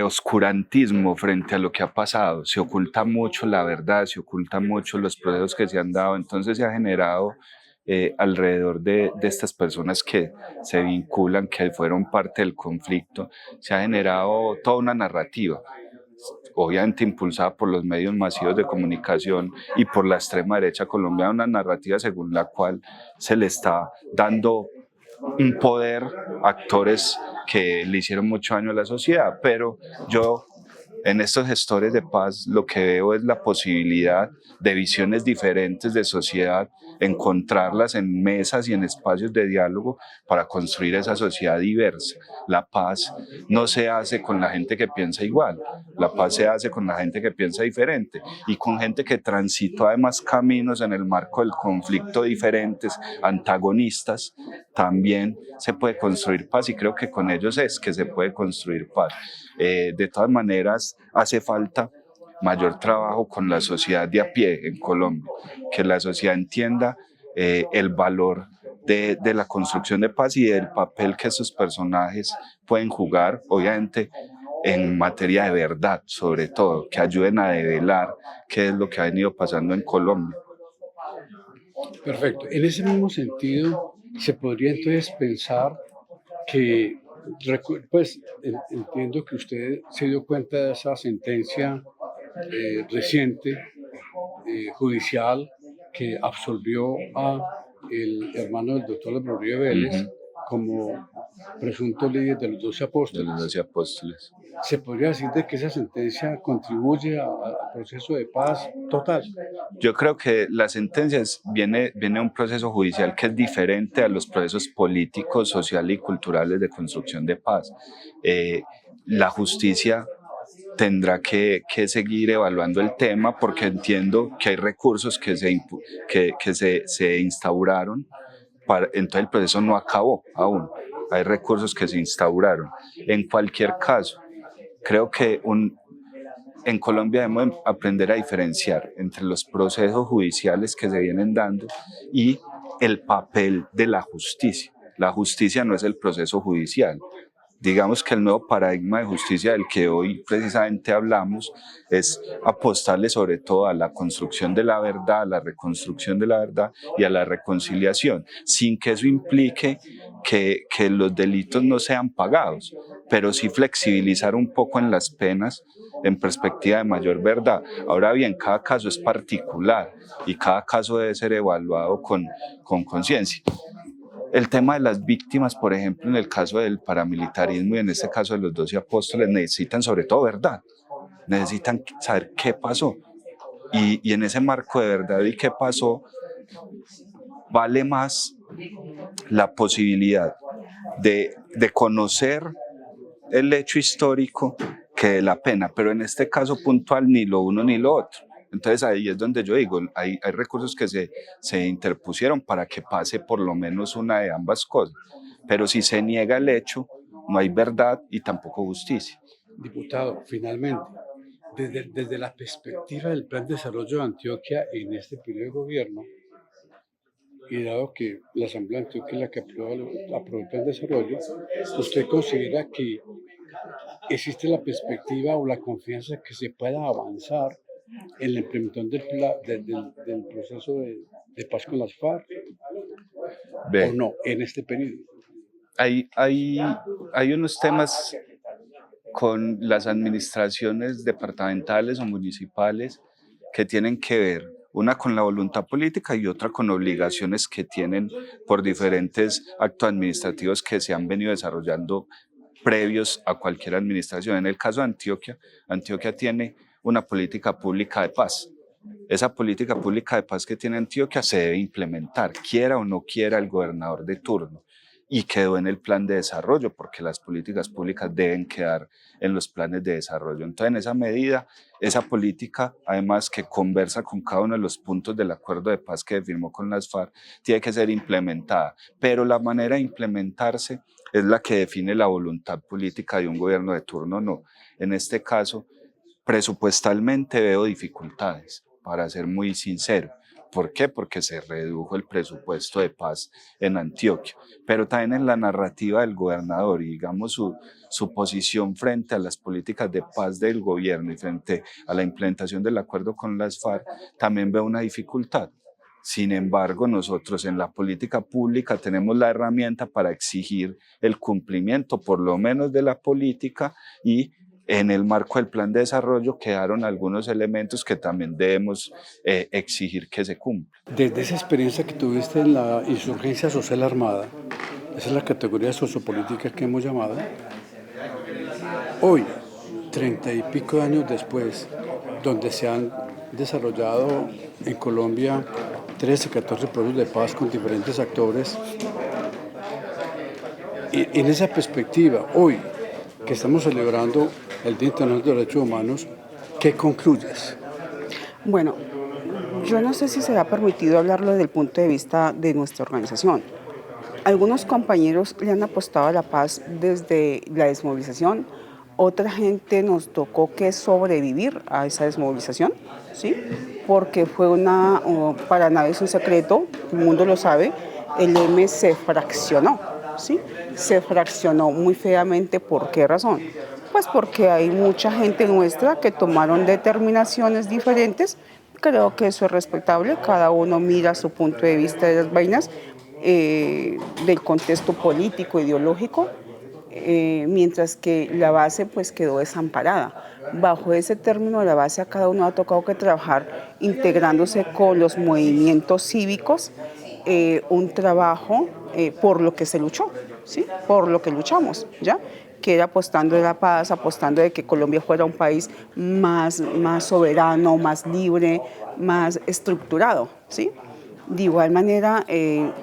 oscurantismo frente a lo que ha pasado. Se oculta mucho la verdad, se ocultan mucho los procesos que se han dado, entonces se ha generado alrededor de estas personas que se vinculan, que fueron parte del conflicto, se ha generado toda una narrativa, obviamente impulsada por los medios masivos de comunicación y por la extrema derecha colombiana, una narrativa según la cual se le está dando un poder a actores que le hicieron mucho daño a la sociedad, pero yo en estos gestores de paz lo que veo es la posibilidad de visiones diferentes de sociedad, encontrarlas en mesas y en espacios de diálogo para construir esa sociedad diversa. La paz no se hace con la gente que piensa igual, la paz se hace con la gente que piensa diferente y con gente que transitó además caminos en el marco del conflicto diferentes, antagonistas. También se puede construir paz y creo que con ellos es que se puede construir paz. De todas maneras, hace falta mayor trabajo con la sociedad de a pie en Colombia, que la sociedad entienda el valor de la construcción de paz y del papel que esos personajes pueden jugar. Obviamente en materia de verdad, sobre todo, que ayuden a develar qué es lo que ha venido pasando en Colombia. Perfecto. En ese mismo sentido, se podría entonces pensar que, pues entiendo que usted se dio cuenta de esa sentencia reciente, judicial, que absolvió a el hermano del doctor Rodríguez Vélez como presunto líder de los 12 apóstoles. De los 12 apóstoles. ¿Se podría decir de que esa sentencia contribuye al proceso de paz total? Yo creo que la sentencia viene de un proceso judicial que es diferente a los procesos políticos, sociales y culturales de construcción de paz. La justicia tendrá que seguir evaluando el tema porque entiendo que hay recursos que se instauraron, entonces el proceso no acabó aún, hay recursos que se instauraron. En cualquier caso, creo que en Colombia debemos aprender a diferenciar entre los procesos judiciales que se vienen dando y el papel de la justicia. La justicia no es el proceso judicial. Digamos que el nuevo paradigma de justicia del que hoy precisamente hablamos es apostarle sobre todo a la construcción de la verdad, a la reconstrucción de la verdad y a la reconciliación, sin que eso implique que los delitos no sean pagados, pero sí flexibilizar un poco en las penas en perspectiva de mayor verdad. Ahora bien, cada caso es particular y cada caso debe ser evaluado con conciencia. El tema de las víctimas, por ejemplo, en el caso del paramilitarismo y en este caso de los 12 apóstoles, necesitan sobre todo verdad, necesitan saber qué pasó. Y en ese marco de verdad y qué pasó, vale más la posibilidad de conocer el hecho histórico que de la pena, pero en este caso puntual ni lo uno ni lo otro. Entonces ahí es donde yo digo, hay recursos que se interpusieron para que pase por lo menos una de ambas cosas, pero si se niega el hecho, no hay verdad y tampoco justicia. Diputado, finalmente, desde la perspectiva del Plan de Desarrollo de Antioquia en este periodo de gobierno, y dado que la Asamblea de Antioquia es la que aprobó el Plan de Desarrollo, ¿usted considera que existe la perspectiva o la confianza que se pueda avanzar en la implementación del proceso de paz con las FARC o no en este periodo? Hay unos temas con las administraciones departamentales o municipales que tienen que ver, una con la voluntad política y otra con obligaciones que tienen por diferentes actos administrativos que se han venido desarrollando previos a cualquier administración. En el caso de Antioquia tiene una política pública de paz. Esa política pública de paz que tiene Antioquia se debe implementar, quiera o no quiera el gobernador de turno, y quedó en el plan de desarrollo, porque las políticas públicas deben quedar en los planes de desarrollo. Entonces, en esa medida, esa política, además que conversa con cada uno de los puntos del acuerdo de paz que firmó con las FARC, tiene que ser implementada, pero la manera de implementarse es la que define la voluntad política de un gobierno de turno, no. En este caso, presupuestalmente veo dificultades, para ser muy sincero. ¿Por qué? Porque se redujo el presupuesto de paz en Antioquia, pero también en la narrativa del gobernador y digamos su posición frente a las políticas de paz del gobierno y frente a la implementación del acuerdo con las FARC, también veo una dificultad. Sin embargo, nosotros en la política pública tenemos la herramienta para exigir el cumplimiento, por lo menos de la política, y en el marco del plan de desarrollo quedaron algunos elementos que también debemos exigir que se cumplan. Desde esa experiencia que tuviste en la insurgencia social armada, esa es la categoría sociopolítica que hemos llamado, hoy, 30 y pico de años después, donde se han desarrollado en Colombia 13, 14 procesos de paz con diferentes actores, y en esa perspectiva, hoy, que estamos celebrando el Día Internacional de los Derechos Humanos, ¿qué concluyes? Bueno, yo no sé si se ha permitido hablarlo desde el punto de vista de nuestra organización. Algunos compañeros le han apostado a la paz desde la desmovilización, otra gente nos tocó que sobrevivir a esa desmovilización, ¿sí? Porque fue para nadie es un secreto, el mundo lo sabe, el M se fraccionó, ¿sí? Se fraccionó muy feamente. ¿Por qué razón? Pues porque hay mucha gente nuestra que tomaron determinaciones diferentes. Creo que eso es respetable, cada uno mira su punto de vista de las vainas, del contexto político, ideológico, mientras que la base pues quedó desamparada. Bajo ese término de la base a cada uno ha tocado que trabajar integrándose con los movimientos cívicos, un trabajo por lo que se luchó, ¿sí? Por lo que luchamos, ¿ya? Que era apostando de la paz, apostando de que Colombia fuera un país más soberano, más libre, más estructurado, ¿sí? De igual manera,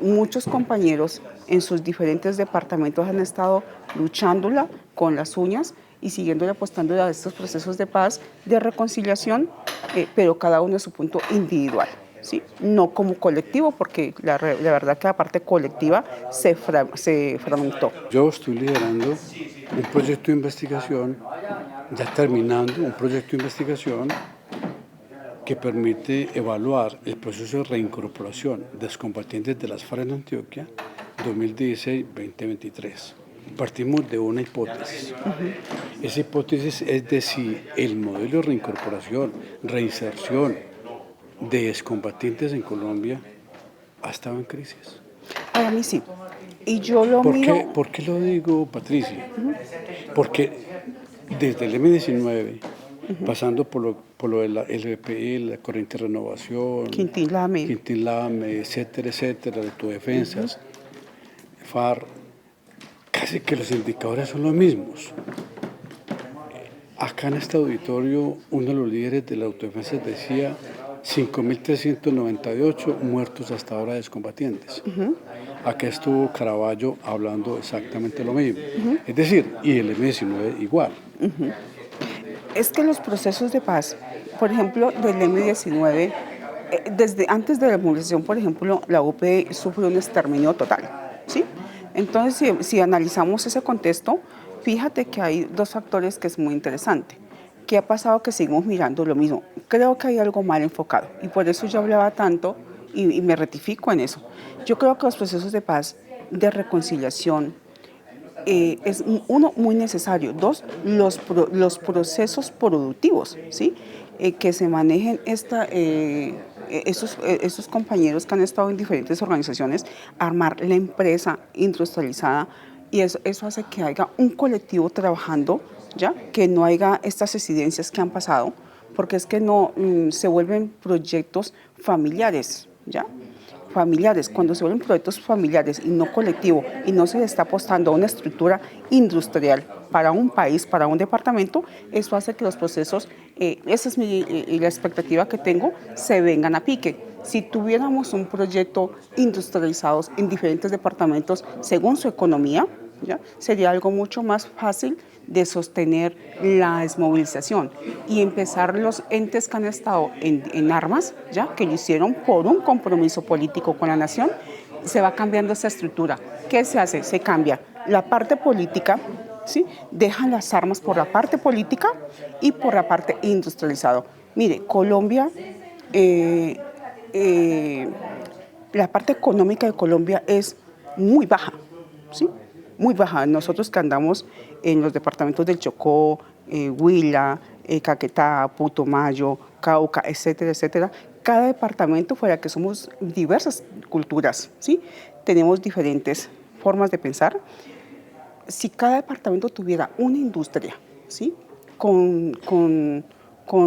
muchos compañeros en sus diferentes departamentos han estado luchándola con las uñas y siguiéndole apostando a estos procesos de paz, de reconciliación, pero cada uno a su punto individual, ¿sí? No como colectivo, porque la verdad que la parte colectiva se fragmentó. Yo estoy liderando un proyecto de investigación, ya terminando, un proyecto de investigación que permite evaluar el proceso de reincorporación de excombatientes de las FARC en Antioquia 2016-2023. Partimos de una hipótesis. Esa hipótesis es de si el modelo de reincorporación, reinserción de excombatientes en Colombia ha estado en crisis. Para mí sí. Y yo lo miro... ¿Por qué lo digo, Patricia? Porque desde el M-19, pasando por lo de la LVP, la Corriente de Renovación, Quintín Lame, etcétera, etcétera, de autodefensas, FARC, casi que los indicadores son los mismos. Acá en este auditorio, uno de los líderes de la autodefensa decía 5.398 muertos hasta ahora de excombatientes. Acá estuvo Caraballo hablando exactamente lo mismo. Es decir, y el M-19 igual. Es que los procesos de paz, por ejemplo, del M-19, desde antes de la movilización, por ejemplo, la UP sufrió un exterminio total, ¿sí? Entonces, si analizamos ese contexto, fíjate que hay dos factores que es muy interesante. ¿Qué ha pasado? Que seguimos mirando lo mismo. Creo que hay algo mal enfocado y por eso yo hablaba tanto y me rectifico en eso. Yo creo que los procesos de paz, de reconciliación, es uno, muy necesario. Dos, los procesos productivos, ¿sí? Que se manejen esos compañeros que han estado en diferentes organizaciones, armar la empresa industrializada, y eso hace que haya un colectivo trabajando, ¿ya? Que no haya estas incidencias que han pasado, porque es que no se vuelven proyectos familiares, ¿ya? Familiares, cuando se vuelven proyectos familiares y no colectivo, y no se le está apostando a una estructura industrial para un país, para un departamento, eso hace que los procesos, esa es la expectativa que tengo, se vengan a pique. Si tuviéramos un proyecto industrializado en diferentes departamentos según su economía, ¿ya? Sería algo mucho más fácil de sostener la desmovilización y empezar los entes que han estado en armas, ¿ya? Que lo hicieron por un compromiso político con la nación, se va cambiando esa estructura. ¿Qué se hace? Se cambia la parte política, ¿sí? Dejan las armas por la parte política y por la parte industrializada. Mire, Colombia, la parte económica de Colombia es muy baja, ¿sí? Muy baja. Nosotros que andamos en los departamentos del Chocó, Huila, Caquetá, Putumayo, Cauca, etcétera, etcétera, cada departamento, fuera que somos diversas culturas, ¿sí? Tenemos diferentes formas de pensar. Si cada departamento tuviera una industria, ¿sí? Con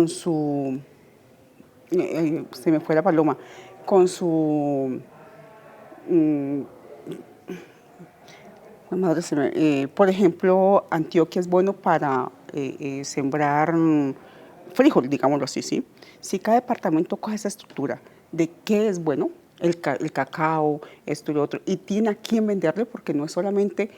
su, se me fue la paloma, con su, por ejemplo, Antioquia es bueno para sembrar frijol, digámoslo así, ¿sí? Si cada departamento coge esa estructura de qué es bueno, el cacao, esto y lo otro, y tiene a quién venderle, porque no es solamente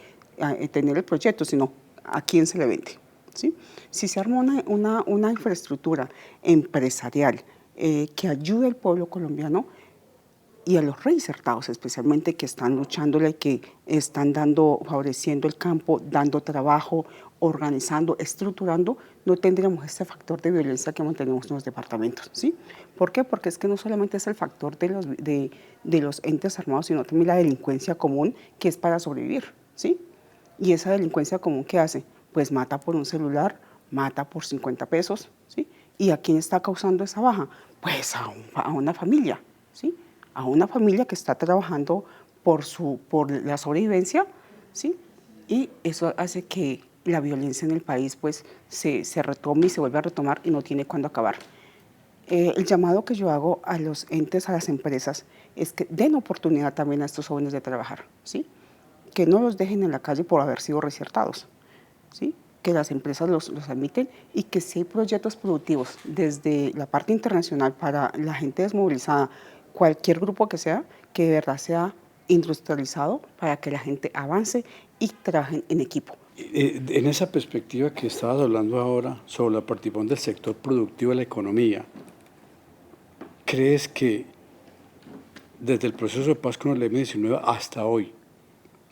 tener el proyecto, sino a quién se le vende, ¿sí? Si se arma una infraestructura empresarial que ayude al pueblo colombiano y a los reinsertados especialmente, que están luchándole, que están favoreciendo el campo, dando trabajo, organizando, estructurando, no tendríamos este factor de violencia que mantenemos en los departamentos, ¿sí? ¿Por qué? Porque es que no solamente es el factor de los entes armados, sino también la delincuencia común, que es para sobrevivir. ¿sí? Y esa delincuencia común, ¿qué hace? Pues mata por un celular, mata por 50 pesos, ¿sí? ¿Y a quién está causando esa baja? Pues a una familia, ¿sí? A una familia que está trabajando por la sobrevivencia, ¿sí? Y eso hace que la violencia en el país pues se retome y se vuelva a retomar y no tiene cuándo acabar. El llamado que yo hago a los entes, a las empresas, es que den oportunidad también a estos jóvenes de trabajar, ¿sí? Que no los dejen en la calle por haber sido recertados, ¿sí? Que las empresas los admiten y que si hay proyectos productivos desde la parte internacional para la gente desmovilizada, cualquier grupo que sea, que de verdad sea industrializado para que la gente avance y trabajen en equipo. En esa perspectiva que estabas hablando ahora sobre la participación del sector productivo de la economía, ¿crees que desde el proceso de paz con el M-19 hasta hoy,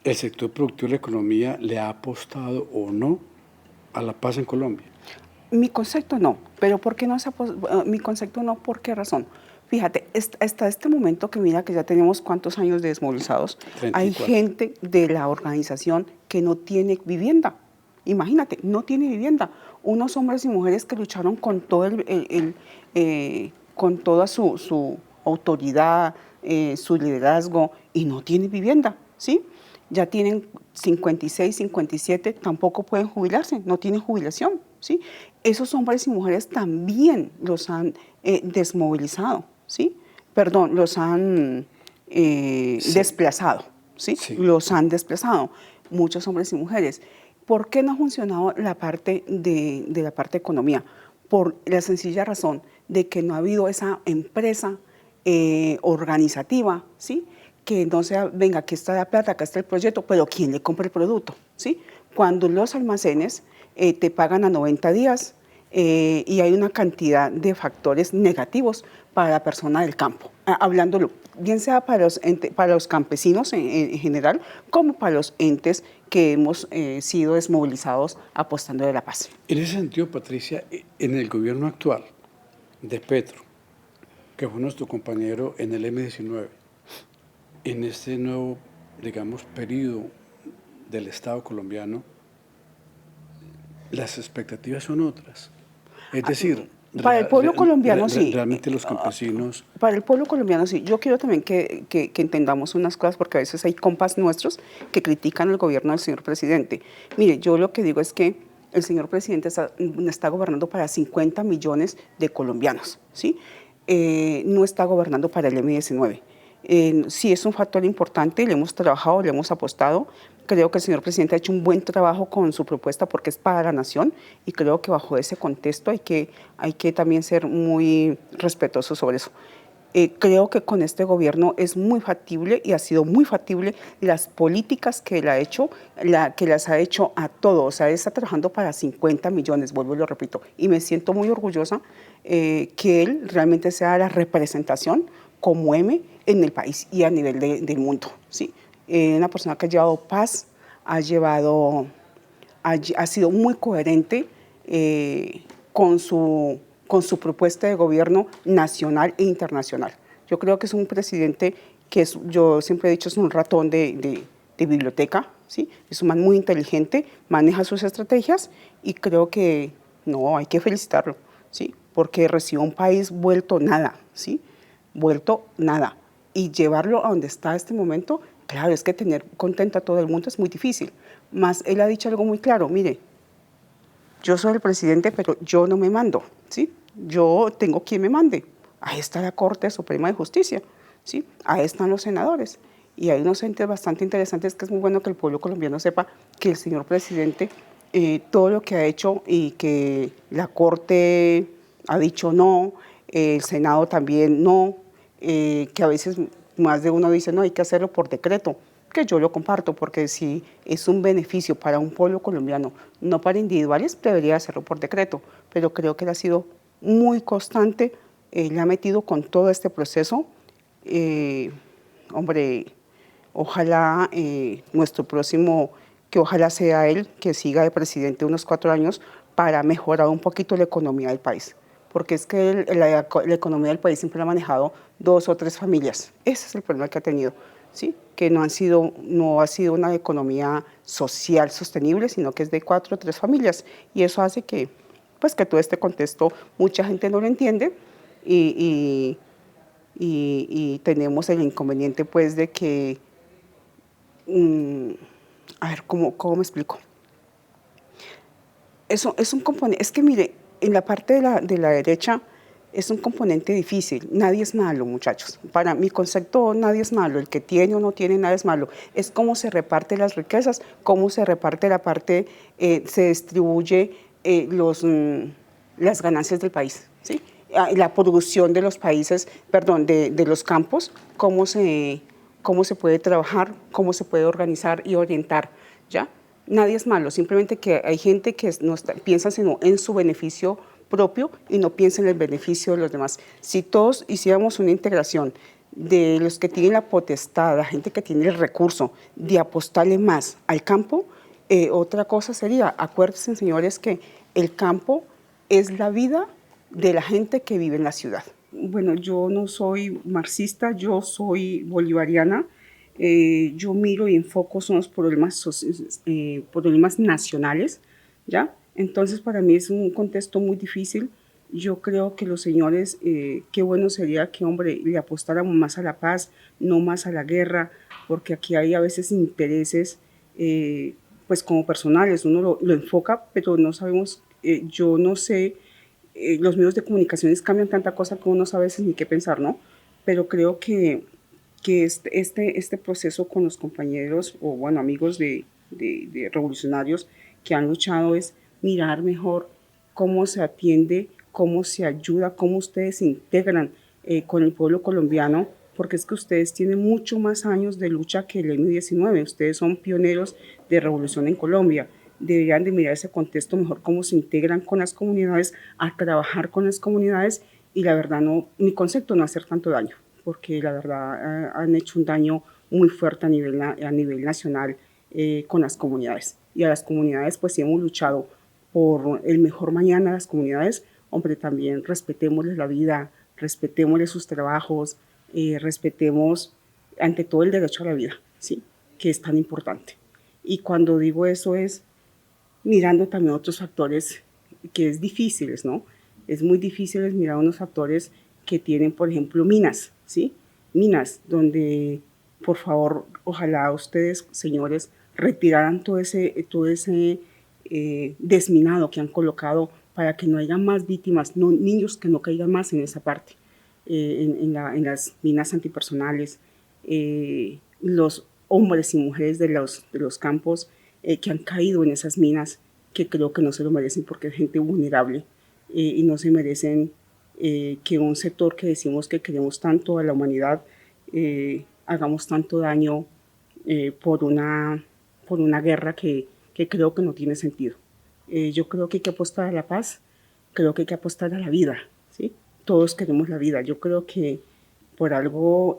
el sector productivo de la economía le ha apostado o no a la paz en Colombia? Mi concepto no, pero ¿por qué no se mi concepto no? ¿Por qué razón? Fíjate, hasta este momento que mira que ya tenemos cuántos años de desmovilizados, 34. Hay gente de la organización que no tiene vivienda. Imagínate, no tiene vivienda. Unos hombres y mujeres que lucharon con todo con toda su autoridad, su liderazgo, y no tienen vivienda, ¿sí? Ya tienen 56, 57, tampoco pueden jubilarse, no tienen jubilación, ¿sí? Esos hombres y mujeres también los han desmovilizado, ¿sí? Perdón, los han desplazado, ¿sí? Sí. Los han desplazado, muchos hombres y mujeres. ¿Por qué no ha funcionado la parte de la parte de economía? Por la sencilla razón de que no ha habido esa empresa organizativa, ¿sí? Que no sea, venga, aquí está la plata, acá está el proyecto, pero ¿quién le compra el producto? ¿Sí? Cuando los almacenes te pagan a 90 días y hay una cantidad de factores negativos para la persona del campo, hablándolo, bien sea para los campesinos en general, como para los entes que hemos sido desmovilizados apostando de la paz. En ese sentido, Patricia, en el gobierno actual de Petro, que fue nuestro compañero en el M-19, en este nuevo, digamos, periodo del Estado colombiano, las expectativas son otras. Es decir, para el pueblo colombiano sí. Realmente los campesinos... Para el pueblo colombiano sí. Yo quiero también que entendamos unas cosas, porque a veces hay compas nuestros que critican el gobierno del señor presidente. Mire, yo lo que digo es que el señor presidente está gobernando para 50 millones de colombianos, ¿sí? No está gobernando para el M-19. Sí es un factor importante, le hemos trabajado, le hemos apostado. Creo que el señor presidente ha hecho un buen trabajo con su propuesta porque es para la nación y creo que bajo ese contexto hay que también ser muy respetuosos sobre eso. Creo que con este gobierno es muy factible y ha sido muy factible las políticas que él ha hecho, que las ha hecho a todos. O sea, él está trabajando para 50 millones, vuelvo y lo repito. Y me siento muy orgullosa que él realmente sea la representación como M en el país y a nivel del mundo, ¿sí? Una persona que ha llevado paz, ha sido muy coherente con su propuesta de gobierno nacional e internacional. Yo creo que es un presidente que yo siempre he dicho, es un ratón de biblioteca, ¿sí? Es un man muy inteligente, maneja sus estrategias y creo que no, hay que felicitarlo, ¿sí? Porque recibió un país vuelto nada, ¿sí? Vuelto nada. Y llevarlo a donde está este momento, claro, es que tener contento a todo el mundo es muy difícil. Más él ha dicho algo muy claro, mire, yo soy el presidente, pero yo no me mando, ¿sí? Yo tengo quien me mande. Ahí está la Corte Suprema de Justicia, ¿sí? Ahí están los senadores. Y hay unos entes bastante interesantes que es muy bueno que el pueblo colombiano sepa que el señor presidente, todo lo que ha hecho y que la Corte ha dicho no, el Senado también no, que a veces más de uno dice no, hay que hacerlo por decreto, que yo lo comparto porque si es un beneficio para un pueblo colombiano, no para individuales, debería hacerlo por decreto, pero creo que él ha sido muy constante, le ha metido con todo este proceso. Hombre, ojalá nuestro próximo, que ojalá sea él, que siga de presidente unos 4 años para mejorar un poquito la economía del país. Porque es que la economía del país siempre la ha manejado 2 o 3 familias. Ese es el problema que ha tenido. ¿sí? Que no ha sido una economía social sostenible, sino que es de 4 o 3 familias. Y eso hace que, pues, que todo este contexto mucha gente no lo entiende y tenemos el inconveniente, pues, de que, a ver, ¿cómo me explico? Eso es un componente, es que mire, en la parte de la derecha es un componente difícil. Nadie es malo, muchachos. Para mi concepto, nadie es malo. El que tiene o no tiene, nada es malo. Es cómo se reparten las riquezas, cómo se reparte la parte, se distribuye las ganancias del país, ¿sí? La producción de los países, perdón, de los campos, cómo se puede trabajar, cómo se puede organizar y orientar, ¿ya? Nadie es malo, simplemente que hay gente que no piensa sino en su beneficio propio y no piensa en el beneficio de los demás. Si todos hiciéramos una integración de los que tienen la potestad, la gente que tiene el recurso de apostarle más al campo, otra cosa sería, acuérdense, señores, que el campo es la vida de la gente que vive en la ciudad. Bueno, yo no soy marxista, yo soy bolivariana. Yo miro y enfoco son los problemas nacionales, ¿ya? Entonces, para mí es un contexto muy difícil. Yo creo que los señores, qué bueno sería que, hombre, le apostáramos más a la paz, no más a la guerra, porque aquí hay a veces intereses, pues como personales, uno lo enfoca, pero no sabemos, yo no sé, los medios de comunicaciones cambian tanta cosa que uno no sabe a veces ni qué pensar, ¿no? Pero creo que este proceso con los compañeros o, bueno, amigos de revolucionarios que han luchado es mirar mejor cómo se atiende, cómo se ayuda, cómo ustedes se integran con el pueblo colombiano, porque es que ustedes tienen mucho más años de lucha que el M-19, ustedes son pioneros de revolución en Colombia. Deberían de mirar ese contexto mejor, cómo se integran con las comunidades, a trabajar con las comunidades, y la verdad, mi concepto no hacer tanto daño, porque la verdad han hecho un daño muy fuerte a nivel nacional con las comunidades. Y a las comunidades, pues sí hemos luchado por el mejor mañana de las comunidades. Hombre, también respetémosles la vida, respetémosles sus trabajos, respetemos ante todo el derecho a la vida, ¿sí? Que es tan importante. Y cuando digo eso es mirando también otros factores que es difíciles, ¿no? Es muy difícil mirar unos factores que tienen, por ejemplo, minas, ¿sí? Minas donde, por favor, ojalá ustedes, señores, retiraran todo ese desminado que han colocado para que no haya más víctimas, niños que no caigan más en esa parte, en las minas antipersonales, los hombres y mujeres de los campos que han caído en esas minas, que creo que no se lo merecen porque es gente vulnerable y no se merecen que un sector que decimos que queremos tanto a la humanidad hagamos tanto daño por una guerra que creo que no tiene sentido. Yo creo que hay que apostar a la paz, creo que hay que apostar a la vida, ¿sí? Todos queremos la vida. Yo creo que por algo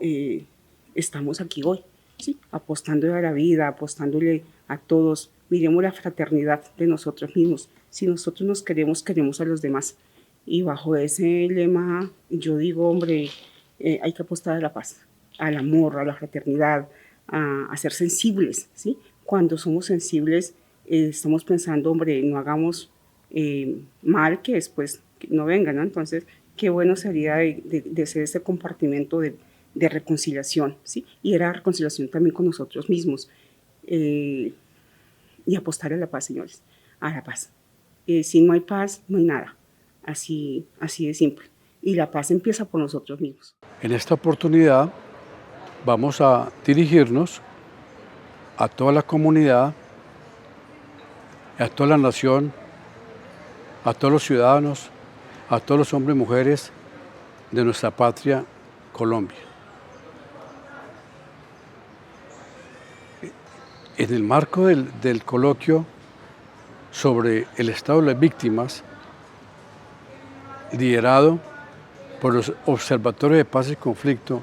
estamos aquí hoy, ¿sí? Apostándole a la vida, apostándole a todos. Miremos la fraternidad de nosotros mismos. Si nosotros nos queremos, queremos a los demás. Y bajo ese lema, yo digo, hombre, hay que apostar a la paz, al amor, a la fraternidad, a ser sensibles, ¿sí? Cuando somos sensibles, estamos pensando, hombre, no hagamos mal que después no vengan, ¿no? Entonces, qué bueno sería de hacer ese compartimento de reconciliación, ¿sí? Y era reconciliación también con nosotros mismos. Y apostar a la paz, señores, a la paz. Si no hay paz, no hay nada. Así de simple. Y la paz empieza por nosotros mismos. En esta oportunidad vamos a dirigirnos a toda la comunidad, a toda la nación, a todos los ciudadanos, a todos los hombres y mujeres de nuestra patria, Colombia. En el marco del coloquio sobre el estado de las víctimas, liderado por los observatorios de paz y conflicto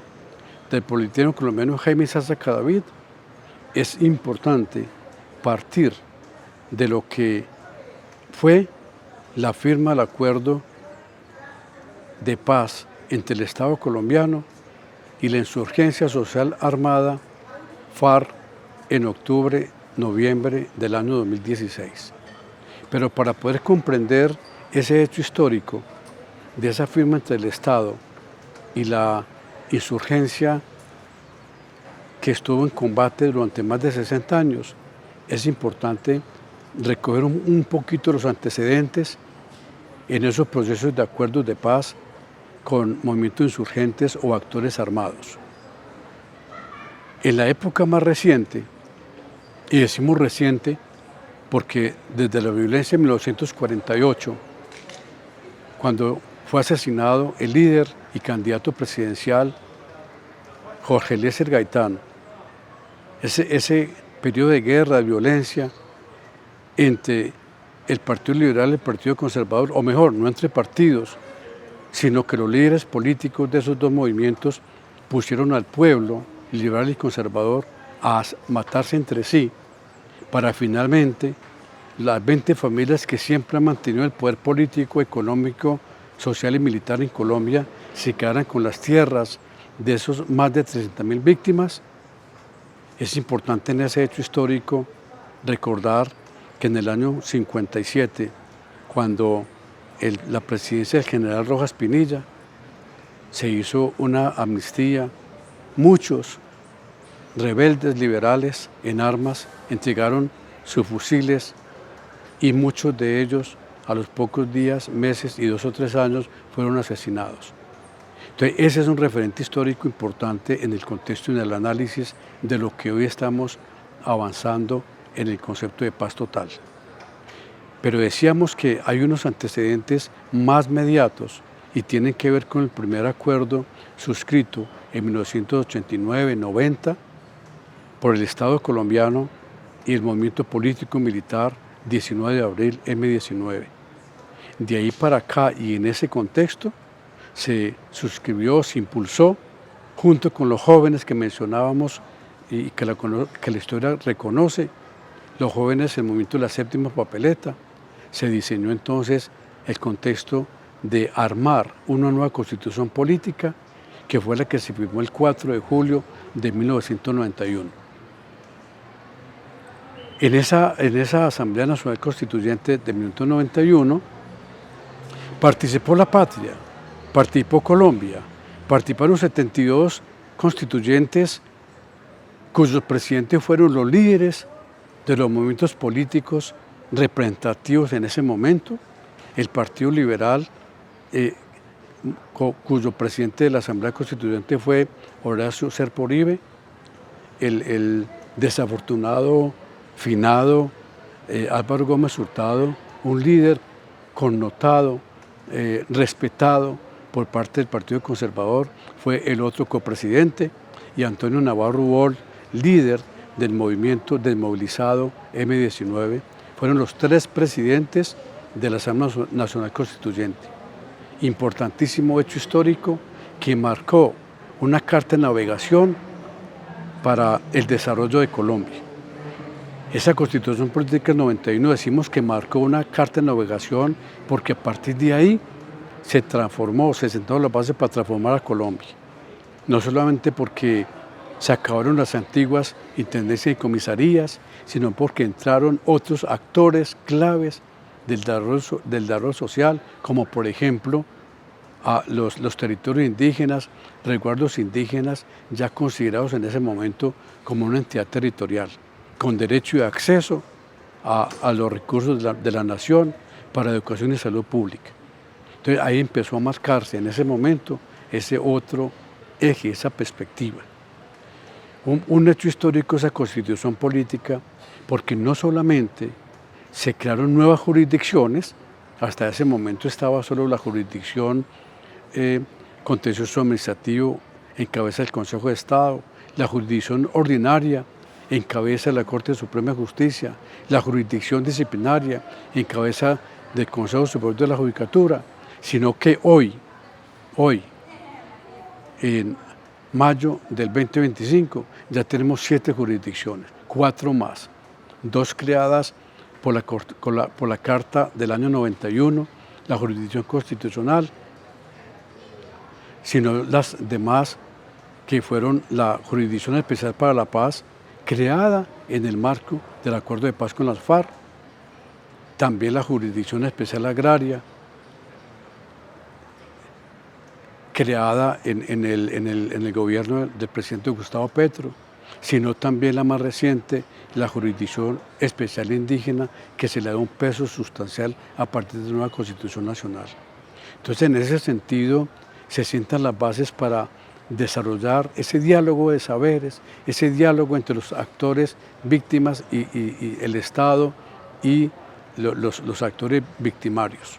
del Politécnico colombiano Jaime Sasa Cadavid, es importante partir de lo que fue la firma del acuerdo de paz entre el Estado colombiano y la insurgencia social armada FARC en octubre, noviembre del año 2016. Pero para poder comprender ese hecho histórico de esa firma entre el Estado y la insurgencia que estuvo en combate durante más de 60 años, es importante recoger un poquito los antecedentes en esos procesos de acuerdos de paz con movimientos insurgentes o actores armados. En la época más reciente, y decimos reciente porque desde la violencia de 1948, cuando fue asesinado el líder y candidato presidencial Jorge Eliezer Gaitán, ese periodo de guerra, de violencia entre el Partido Liberal y el Partido Conservador, o mejor, no entre partidos, sino que los líderes políticos de esos dos movimientos pusieron al pueblo liberal y conservador a matarse entre sí para finalmente las 20 familias que siempre han mantenido el poder político, económico, social y militar en Colombia se quedaran con las tierras de esos más de 300.000 víctimas. Es importante en ese hecho histórico recordar que en el año 57, cuando la presidencia del general Rojas Pinilla, se hizo una amnistía, muchos rebeldes liberales en armas entregaron sus fusiles y muchos de ellos a los pocos días, meses y 2 o 3 años fueron asesinados. Entonces ese es un referente histórico importante en el contexto y en el análisis de lo que hoy estamos avanzando en el concepto de paz total. Pero decíamos que hay unos antecedentes más mediatos y tienen que ver con el primer acuerdo suscrito en 1989-90 por el Estado colombiano y el movimiento político militar 19 de abril M19. De ahí para acá y en ese contexto se suscribió, se impulsó, junto con los jóvenes que mencionábamos y que la historia reconoce, los jóvenes del movimiento de la séptima papeleta, se diseñó entonces el contexto de armar una nueva constitución política que fue la que se firmó el 4 de julio de 1991. En esa Asamblea Nacional Constituyente de 1991 participó la patria, participó Colombia, participaron 72 constituyentes cuyos presidentes fueron los líderes de los movimientos políticos representativos en ese momento, el Partido Liberal, cuyo presidente de la Asamblea Constituyente fue Horacio Serpa Uribe, el desafortunado, finado Álvaro Gómez Hurtado, un líder connotado, respetado por parte del Partido Conservador, fue el otro copresidente, y Antonio Navarro Ubol, líder del movimiento desmovilizado M19, fueron los 3 presidentes de la Asamblea Nacional Constituyente. Importantísimo hecho histórico que marcó una carta de navegación para el desarrollo de Colombia. Esa Constitución Política del 91 decimos que marcó una carta de navegación porque a partir de ahí se transformó, se sentaron las bases para transformar a Colombia. No solamente porque se acabaron las antiguas intendencias y comisarías, sino porque entraron otros actores claves del desarrollo social, como por ejemplo a los territorios indígenas, resguardos indígenas, ya considerados en ese momento como una entidad territorial, con derecho de acceso a los recursos de la nación para educación y salud pública. Entonces ahí empezó a marcarse en ese momento ese otro eje, esa perspectiva. Un hecho histórico esa constitución política, porque no solamente se crearon nuevas jurisdicciones, hasta ese momento estaba solo la jurisdicción contencioso administrativo en cabeza del Consejo de Estado, la jurisdicción ordinaria en cabeza de la Corte Suprema de Justicia, la jurisdicción disciplinaria en cabeza del Consejo Superior de la Judicatura, sino que hoy, en mayo del 2025, ya tenemos 7 jurisdicciones, 4 más, 2 creadas por la Carta del año 91, la jurisdicción constitucional, sino las demás que fueron la Jurisdicción Especial para la Paz, creada en el marco del acuerdo de paz con las FARC, también la Jurisdicción Especial Agraria, creada en el gobierno del presidente Gustavo Petro, sino también la más reciente, la Jurisdicción Especial Indígena, que se le da un peso sustancial a partir de la nueva Constitución Nacional. Entonces, en ese sentido, se sientan las bases para desarrollar ese diálogo de saberes, ese diálogo entre los actores víctimas y el Estado y los actores victimarios.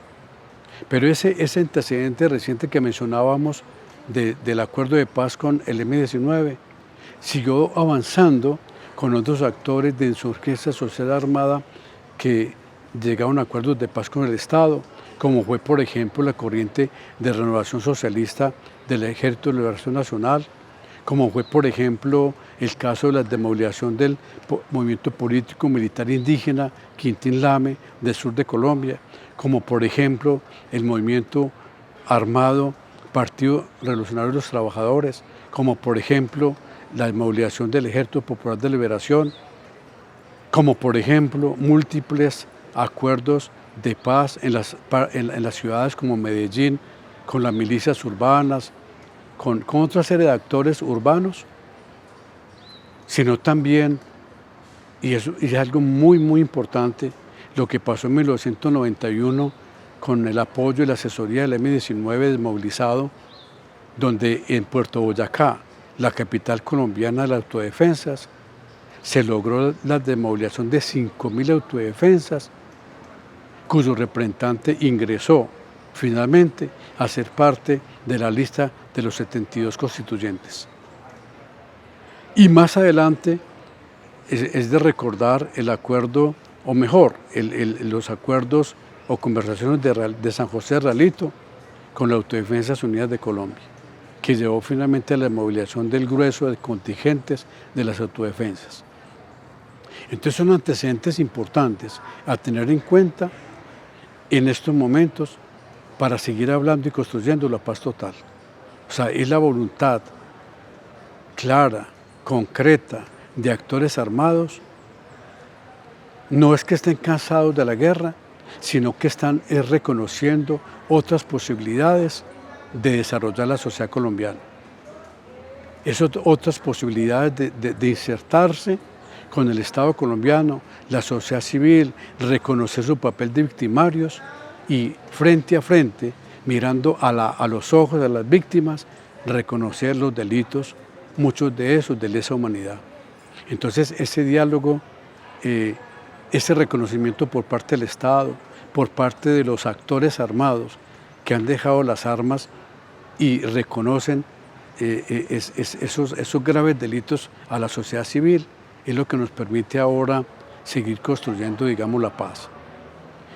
Pero ese antecedente reciente que mencionábamos del acuerdo de paz con el M-19 siguió avanzando con otros actores de insurgencia social armada que llegaron a acuerdos de paz con el Estado, como fue, por ejemplo, la corriente de renovación socialista del Ejército de Liberación Nacional, como fue, por ejemplo, el caso de la desmovilización del movimiento político militar indígena Quintín Lame del sur de Colombia, como por ejemplo el movimiento armado Partido Revolucionario de los Trabajadores, como por ejemplo la desmovilización del Ejército Popular de Liberación, como por ejemplo múltiples acuerdos de paz en las ciudades como Medellín, con las milicias urbanas, con otra serie de actores urbanos, sino también, y es algo muy, muy importante, lo que pasó en 1991 con el apoyo y la asesoría del M-19 desmovilizado, donde en Puerto Boyacá, la capital colombiana de las autodefensas, se logró la desmovilización de 5.000 autodefensas, cuyo representante ingresó finalmente a ser parte de la lista de los 72 constituyentes. Y más adelante es de recordar el acuerdo, o mejor, los acuerdos o conversaciones de San José de Ralito con las Autodefensas Unidas de Colombia, que llevó finalmente a la movilización del grueso de contingentes de las autodefensas. Entonces son antecedentes importantes a tener en cuenta en estos momentos para seguir hablando y construyendo la paz total. O sea, es la voluntad clara, concreta de actores armados. No es que estén cansados de la guerra, sino que están reconociendo otras posibilidades de desarrollar la sociedad colombiana. Esas otras posibilidades de insertarse con el Estado colombiano, la sociedad civil, reconocer su papel de victimarios y frente a frente, mirando a los ojos de las víctimas, reconocer los delitos, muchos de esos de lesa humanidad. Entonces ese diálogo, ese reconocimiento por parte del Estado, por parte de los actores armados que han dejado las armas y reconocen esos graves delitos a la sociedad civil, es lo que nos permite ahora seguir construyendo, digamos, la paz.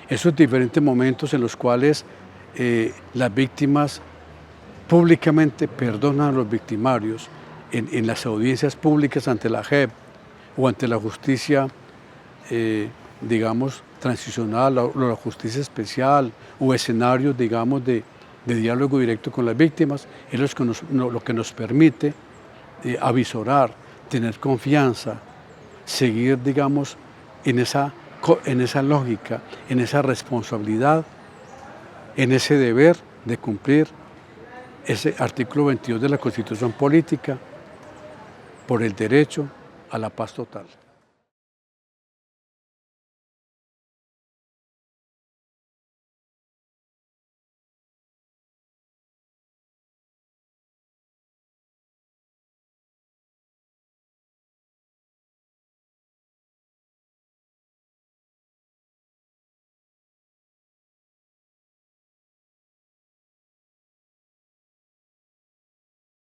Esos diferentes momentos en los cuales las víctimas públicamente perdonan a los victimarios en las audiencias públicas ante la JEP o ante la justicia, digamos, transicional o la justicia especial o escenarios, digamos, de diálogo directo con las víctimas, es lo que nos permite avisorar, tener confianza, seguir, digamos, en esa lógica, en esa responsabilidad, en ese deber de cumplir ese artículo 22 de la Constitución Política por el derecho a la paz total.